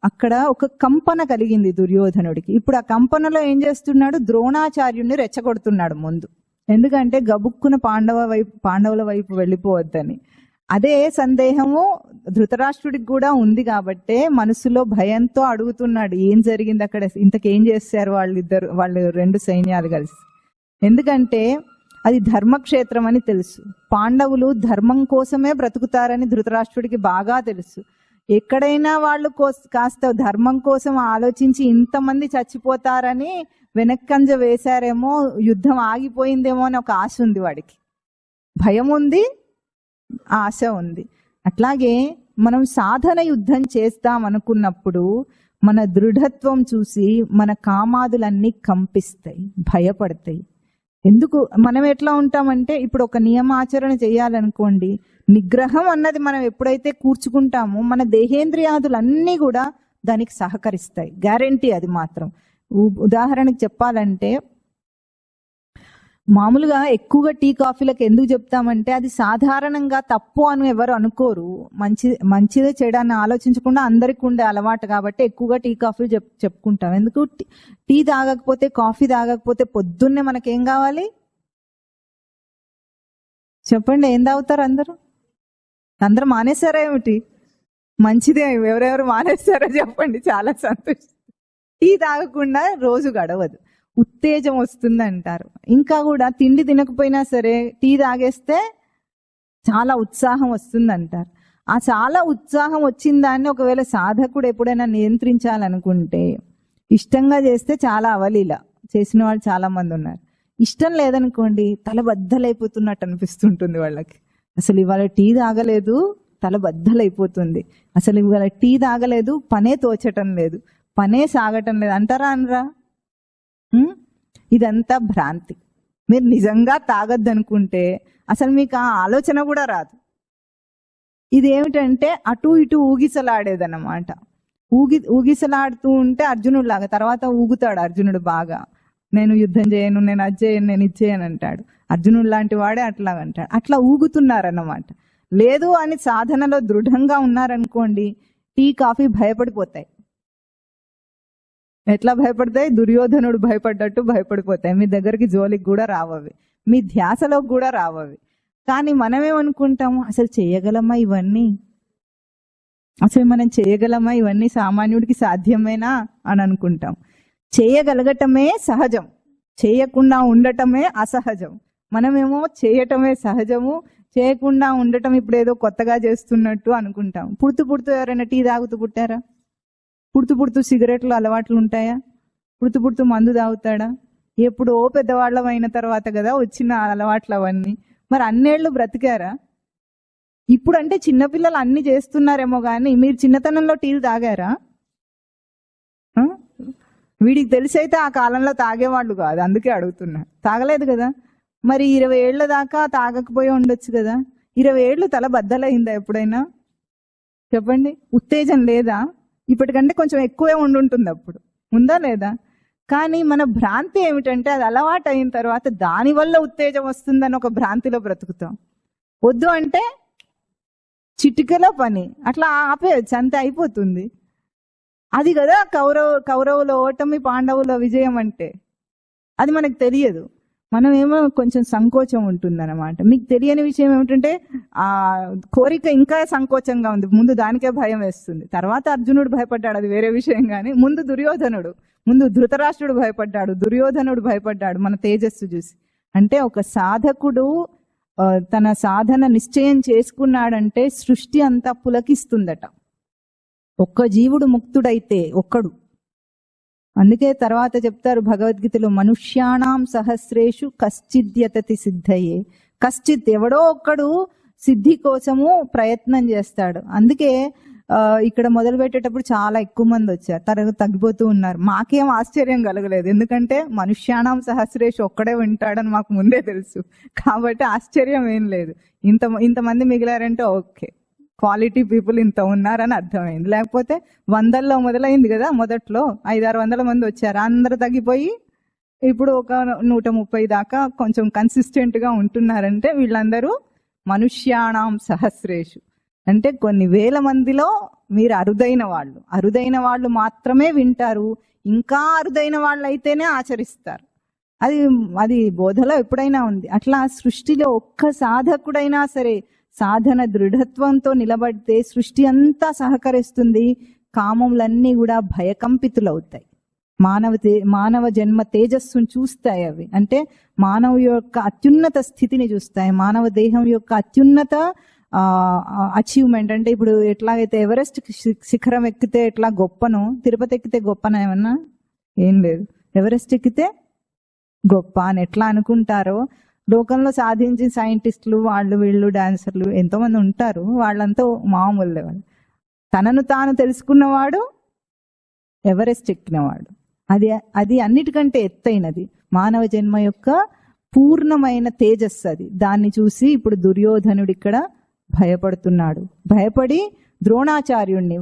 అక్కడ ఒక కంపన కలిగింది దుర్యోధనుడికి. ఇప్పుడు ఆ కంపనలో ఏం చేస్తున్నాడు, ద్రోణాచార్యుడిని రెచ్చగొడుతున్నాడు ముందు. ఎందుకంటే గబుక్కున పాండవుల వైపు వెళ్ళిపోవద్దని. అదే సందేహము ధృతరాష్ట్రుడికి కూడా ఉంది కాబట్టే మనసులో భయంతో అడుగుతున్నాడు, ఏం జరిగింది అక్కడ, ఇంతకేం చేశారు వాళ్ళు 2 సైన్యాలు కలిసి. ఎందుకంటే అది ధర్మక్షేత్రం అని తెలుసు. పాండవులు ధర్మం కోసమే బ్రతుకుతారని ధృతరాష్ట్రుడికి బాగా తెలుసు. ఎక్కడైనా వాళ్ళు కాస్త ధర్మం కోసం ఆలోచించి ఇంతమంది చచ్చిపోతారని వెనక్కంజ వేశారేమో, యుద్ధం ఆగిపోయిందేమో అని ఒక ఆశ ఉంది వాడికి. భయం ఉంది, ఆశ ఉంది. అట్లాగే మనం సాధన యుద్ధం చేస్తాం అనుకున్నప్పుడు మన దృఢత్వం చూసి మన కామాదులన్నీ కంపిస్తాయి, భయపడతాయి. ఎందుకు మనం ఎట్లా ఉంటామంటే, ఇప్పుడు ఒక నియమాచరణ చేయాలనుకోండి, నిగ్రహం అన్నది మనం ఎప్పుడైతే కూర్చుకుంటామో మన దేహేంద్రియాదులన్నీ కూడా దానికి సహకరిస్తాయి, గ్యారెంటీ అది మాత్రం. ఉదాహరణకు చెప్పాలంటే, మామూలుగా ఎక్కువగా టీ కాఫీలకు ఎందుకు చెప్తామంటే, అది సాధారణంగా తప్పు అని ఎవరు అనుకోరు. మంచిదే చెడని ఆలోచించకుండా అందరికి ఉండే అలవాటు కాబట్టి ఎక్కువగా టీ కాఫీ చెప్పుకుంటాం. ఎందుకు, టీ తాగకపోతే, కాఫీ తాగకపోతే పొద్దున్నే మనకేం కావాలి చెప్పండి, ఏం తాగుతారు అందరూ? అందరూ మానేశారా ఏమిటి? మంచిదే, ఎవరెవరు మానేస్తారో చెప్పండి, చాలా సంతోషం. టీ తాగకుండా రోజు గడవదు, ఉత్తేజం వస్తుంది అంటారు. ఇంకా కూడా తిండి తినకపోయినా సరే టీ తాగేస్తే చాలా ఉత్సాహం వస్తుంది అంటారు. ఆ చాలా ఉత్సాహం వచ్చిన దాన్ని ఒకవేళ సాధకుడు ఎప్పుడైనా నియంత్రించాలనుకుంటే, ఇష్టంగా చేస్తే చాలా అవలీల చేసిన వాళ్ళు చాలా మంది ఉన్నారు. ఇష్టం లేదనుకోండి, తల బద్దలైపోతున్నట్టు అనిపిస్తుంటుంది వాళ్ళకి. అసలు ఇవాళ టీ తాగలేదు, తల బద్దలైపోతుంది. అసలు ఇవాళ టీ తాగలేదు, పనే తోచటం లేదు, పనే సాగటం లేదు అంటారా అనరా? ఇదంతా భ్రాంతి. మీరు నిజంగా తాగొద్దనుకుంటే అసలు మీకు ఆ ఆలోచన కూడా రాదు. ఇదేమిటంటే అటు ఇటు ఊగిసలాడేదన్నమాట. ఊగిసలాడుతూ ఉంటే అర్జునుడు లాగా తర్వాత ఊగుతాడు అర్జునుడు బాగా. నేను యుద్ధం చేయను, నేను అది చేయను, నేను ఇది చేయను అంటాడు. అర్జునుడు లాంటి వాడే అట్లాగంటాడు. అట్లా ఊగుతున్నారన్నమాట. లేదు అని సాధనలో దృఢంగా ఉన్నారనుకోండి, టీ కాఫీ భయపడిపోతాయి. ఎట్లా భయపడతాయి? దుర్యోధనుడు భయపడ్డట్టు భయపడిపోతాయి. మీ దగ్గరికి జోలికి కూడా రావవి, మీ ధ్యాసలోకి కూడా రావవి. కానీ మనమేమనుకుంటాము, అసలు చేయగలమా ఇవన్నీ? అసలు మనం చేయగలమా ఇవన్నీ? సామాన్యుడికి సాధ్యమేనా అని అనుకుంటాం. చేయగలగటమే సహజం, చేయకుండా ఉండటమే అసహజం. మనమేమో చేయటమే సహజము, చేయకుండా ఉండటం ఇప్పుడు ఏదో కొత్తగా చేస్తున్నట్టు అనుకుంటాం. పుడుతూ ఎవరైనా టీ తాగుతూ పుట్టారా? పుడుతూ సిగరెట్లు అలవాట్లు ఉంటాయా? పుడుతూ మందు తాగుతాడా? ఎప్పుడో పెద్దవాళ్ళం అయిన తర్వాత కదా వచ్చిన అలవాట్లు అవన్నీ. మరి అన్నేళ్ళు బ్రతికారా? ఇప్పుడు అంటే చిన్నపిల్లలు అన్ని చేస్తున్నారేమో కానీ మీరు చిన్నతనంలో టీలు తాగారా? వీడికి తెలిసైతే ఆ కాలంలో తాగేవాళ్ళు కాదు, అందుకే అడుగుతున్నా. తాగలేదు కదా. మరి 20 ఏళ్ల దాకా తాగకపోయి ఉండొచ్చు కదా. 20 ఏళ్ళు తల బద్దలైందా ఎప్పుడైనా? చెప్పండి. ఉత్తేజం లేదా? ఇప్పటికంటే కొంచెం ఎక్కువే ఉండుంటుంది అప్పుడు, ఉందా లేదా? కానీ మన భ్రాంతి ఏమిటంటే, అది అలవాటు అయిన తర్వాత దానివల్ల ఉత్తేజం వస్తుందని ఒక భ్రాంతిలో బ్రతుకుతాం. వద్దు అంటే చిటికలో పని, అట్లా ఆపేయచ్చు, అంతే, అయిపోతుంది. అది కదా కౌరవుల ఓటమి, పాండవుల విజయం అంటే. అది మనకు తెలియదు, మనమేమో కొంచెం సంకోచం ఉంటుందన్నమాట. మీకు తెలియని విషయం ఏమిటంటే, ఆ కోరిక ఇంకా సంకోచంగా ఉంది, ముందు దానికే భయం వేస్తుంది. తర్వాత అర్జునుడు భయపడ్డాడు, అది వేరే విషయం. కానీ ముందు ధృతరాష్ట్రుడు భయపడ్డాడు, దుర్యోధనుడు భయపడ్డాడు మన తేజస్సు చూసి. అంటే ఒక సాధకుడు తన సాధన నిశ్చయం చేసుకున్నాడంటే సృష్టి అంతా పులకిస్తుందట. ఒక్క జీవుడు ముక్తుడైతే ఒక్కడు. అందుకే తర్వాత చెప్తారు భగవద్గీతలో, మనుష్యాణం సహస్రేషు కశ్చిద్యతతి సిద్ధయే. కశ్చిత్, ఎవడో ఒక్కడు సిద్ధి కోసము ప్రయత్నం చేస్తాడు. అందుకే ఇక్కడ మొదలు పెట్టేటప్పుడు చాలా ఎక్కువ మంది వచ్చారు, తర్వాత తగ్గిపోతూ ఉన్నారు. మాకేం ఆశ్చర్యం కలగలేదు, ఎందుకంటే మనుష్యాణం సహస్రేష్ ఒక్కడే వింటాడని మాకు ముందే తెలుసు, కాబట్టి ఆశ్చర్యం ఏం లేదు. ఇంతమంది మిగిలారంటే ఓకే, క్వాలిటీ పీపుల్ ఇంత ఉన్నారని అర్థమైంది. లేకపోతే 100లో మొదలైంది కదా, మొదట్లో 500-600 మంది వచ్చారు, అందరూ తగ్గిపోయి ఇప్పుడు ఒక 130 దాకా కొంచెం కన్సిస్టెంట్గా ఉంటున్నారంటే వీళ్ళందరూ మనుష్యాణం సహస్రేషు అంటే కొన్ని వేల మందిలో మీరు అరుదైన వాళ్ళు మాత్రమే వింటారు, ఇంకా అరుదైన వాళ్ళు అయితేనే ఆచరిస్తారు. అది బోధలో ఎప్పుడైనా ఉంది. అట్లా సృష్టిలో ఒక్క సాధకుడైనా సరే సాధన దృఢత్వంతో నిలబడితే సృష్టి అంతా సహకరిస్తుంది, కామములన్నీ కూడా భయకంపితులవుతాయి. మానవ జన్మ తేజస్సును చూస్తాయి. అవి అంటే మానవ యొక్క అత్యున్నత స్థితిని చూస్తాయి, మానవ దేహం యొక్క అత్యున్నత అచీవ్మెంట్. అంటే ఇప్పుడు ఎట్లాగైతే ఎవరెస్ట్ శిఖరం ఎక్కితే ఎట్లా గొప్పనో, తిరుపతి ఎక్కితే గొప్పన ఏమన్నా ఏం లేదు, ఎవరెస్ట్ ఎక్కితే గొప్ప అని ఎట్లా అనుకుంటారో లోకంలో సాధించిన సైంటిస్టులు వాళ్ళు వీళ్ళు డాన్సర్లు ఎంతోమంది ఉంటారు, వాళ్ళంతా మామూలు. వాళ్ళు తనను తాను తెలుసుకున్నవాడు ఎవరెస్ట్ ఎక్కినవాడు. అది అన్నిటికంటే ఎత్తైనది, మానవ జన్మ యొక్క పూర్ణమైన తేజస్సు అది. దాన్ని చూసి ఇప్పుడు దుర్యోధనుడు ఇక్కడ భయపడుతున్నాడు. భయపడి ద్రోణాచార్యుడిని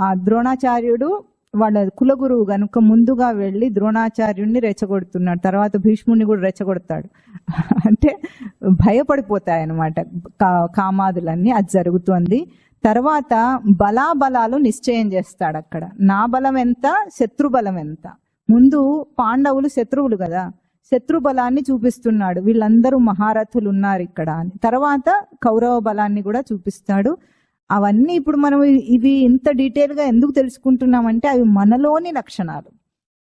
ఆ ద్రోణాచార్యుడు వాళ్ళ కులగురువు గనుక ముందుగా వెళ్ళి ద్రోణాచార్యుడిని రెచ్చగొడుతున్నాడు, తర్వాత భీష్ముడిని కూడా రెచ్చగొడతాడు. అంటే భయపడిపోతాయన్నమాట కామాదులన్నీ. అది జరుగుతుంది. తర్వాత బలాబలాలు నిశ్చయం చేస్తాడు అక్కడ. నా బలం ఎంత, శత్రు బలం ఎంత. ముందు పాండవులు శత్రువులు కదా, శత్రు బలాన్ని చూపిస్తున్నాడు, వీళ్ళందరూ మహారథులు ఉన్నారు ఇక్కడ అని. తర్వాత కౌరవ బలాన్ని కూడా చూపిస్తాడు. అవన్నీ ఇప్పుడు మనం ఇవి ఇంత డీటెయిల్ గా ఎందుకు తెలుసుకుంటున్నామంటే అవి మనలోని లక్షణాలు.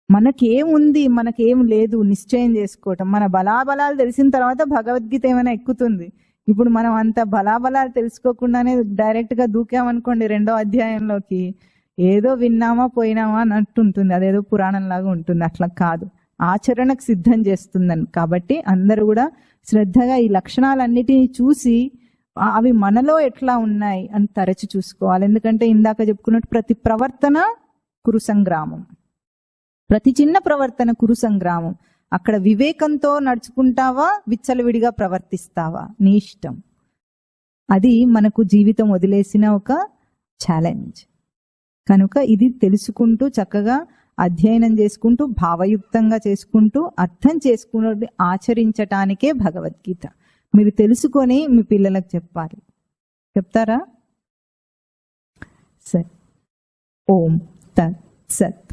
మనకేముంది మనకేం లేదు నిశ్చయం చేసుకోవటం. మన బలాబలాలు తెలిసిన తర్వాత భగవద్గీత ఏమైనా ఎక్కుతుంది. ఇప్పుడు మనం అంత బలాబలాలు తెలుసుకోకుండానే డైరెక్ట్ గా దూకామనుకోండి 2వ అధ్యాయంలోకి, ఏదో విన్నామా పోయినామా అన్నట్టుంటుంది, అదేదో పురాణం లాగా ఉంటుంది. అట్లా కాదు, ఆచరణకు సిద్ధం చేస్తుందని. కాబట్టి అందరూ కూడా శ్రద్ధగా ఈ లక్షణాలన్నిటినీ చూసి అవి మనలో ఎట్లా ఉన్నాయి అని తరచి చూసుకోవాలి. ఎందుకంటే ఇందాక చెప్పుకున్నట్టు ప్రతి ప్రవర్తన కురు సంగ్రామం, ప్రతి చిన్న ప్రవర్తన కురు సంగ్రామం. అక్కడ వివేకంతో నడుచుకుంటావా, విచ్చలవిడిగా ప్రవర్తిస్తావా, నీ ఇష్టం. అది మనకు జీవితం వదిలేసిన ఒక ఛాలెంజ్. కనుక ఇది తెలుసుకుంటూ చక్కగా అధ్యయనం చేసుకుంటూ భావయుక్తంగా చేసుకుంటూ అర్థం చేసుకుని ఆచరించటానికే భగవద్గీత. మీరు తెలుసుకొని మీ పిల్లలకు చెప్పాలి. చెప్తారా? సరే. ఓం తత్ సత్.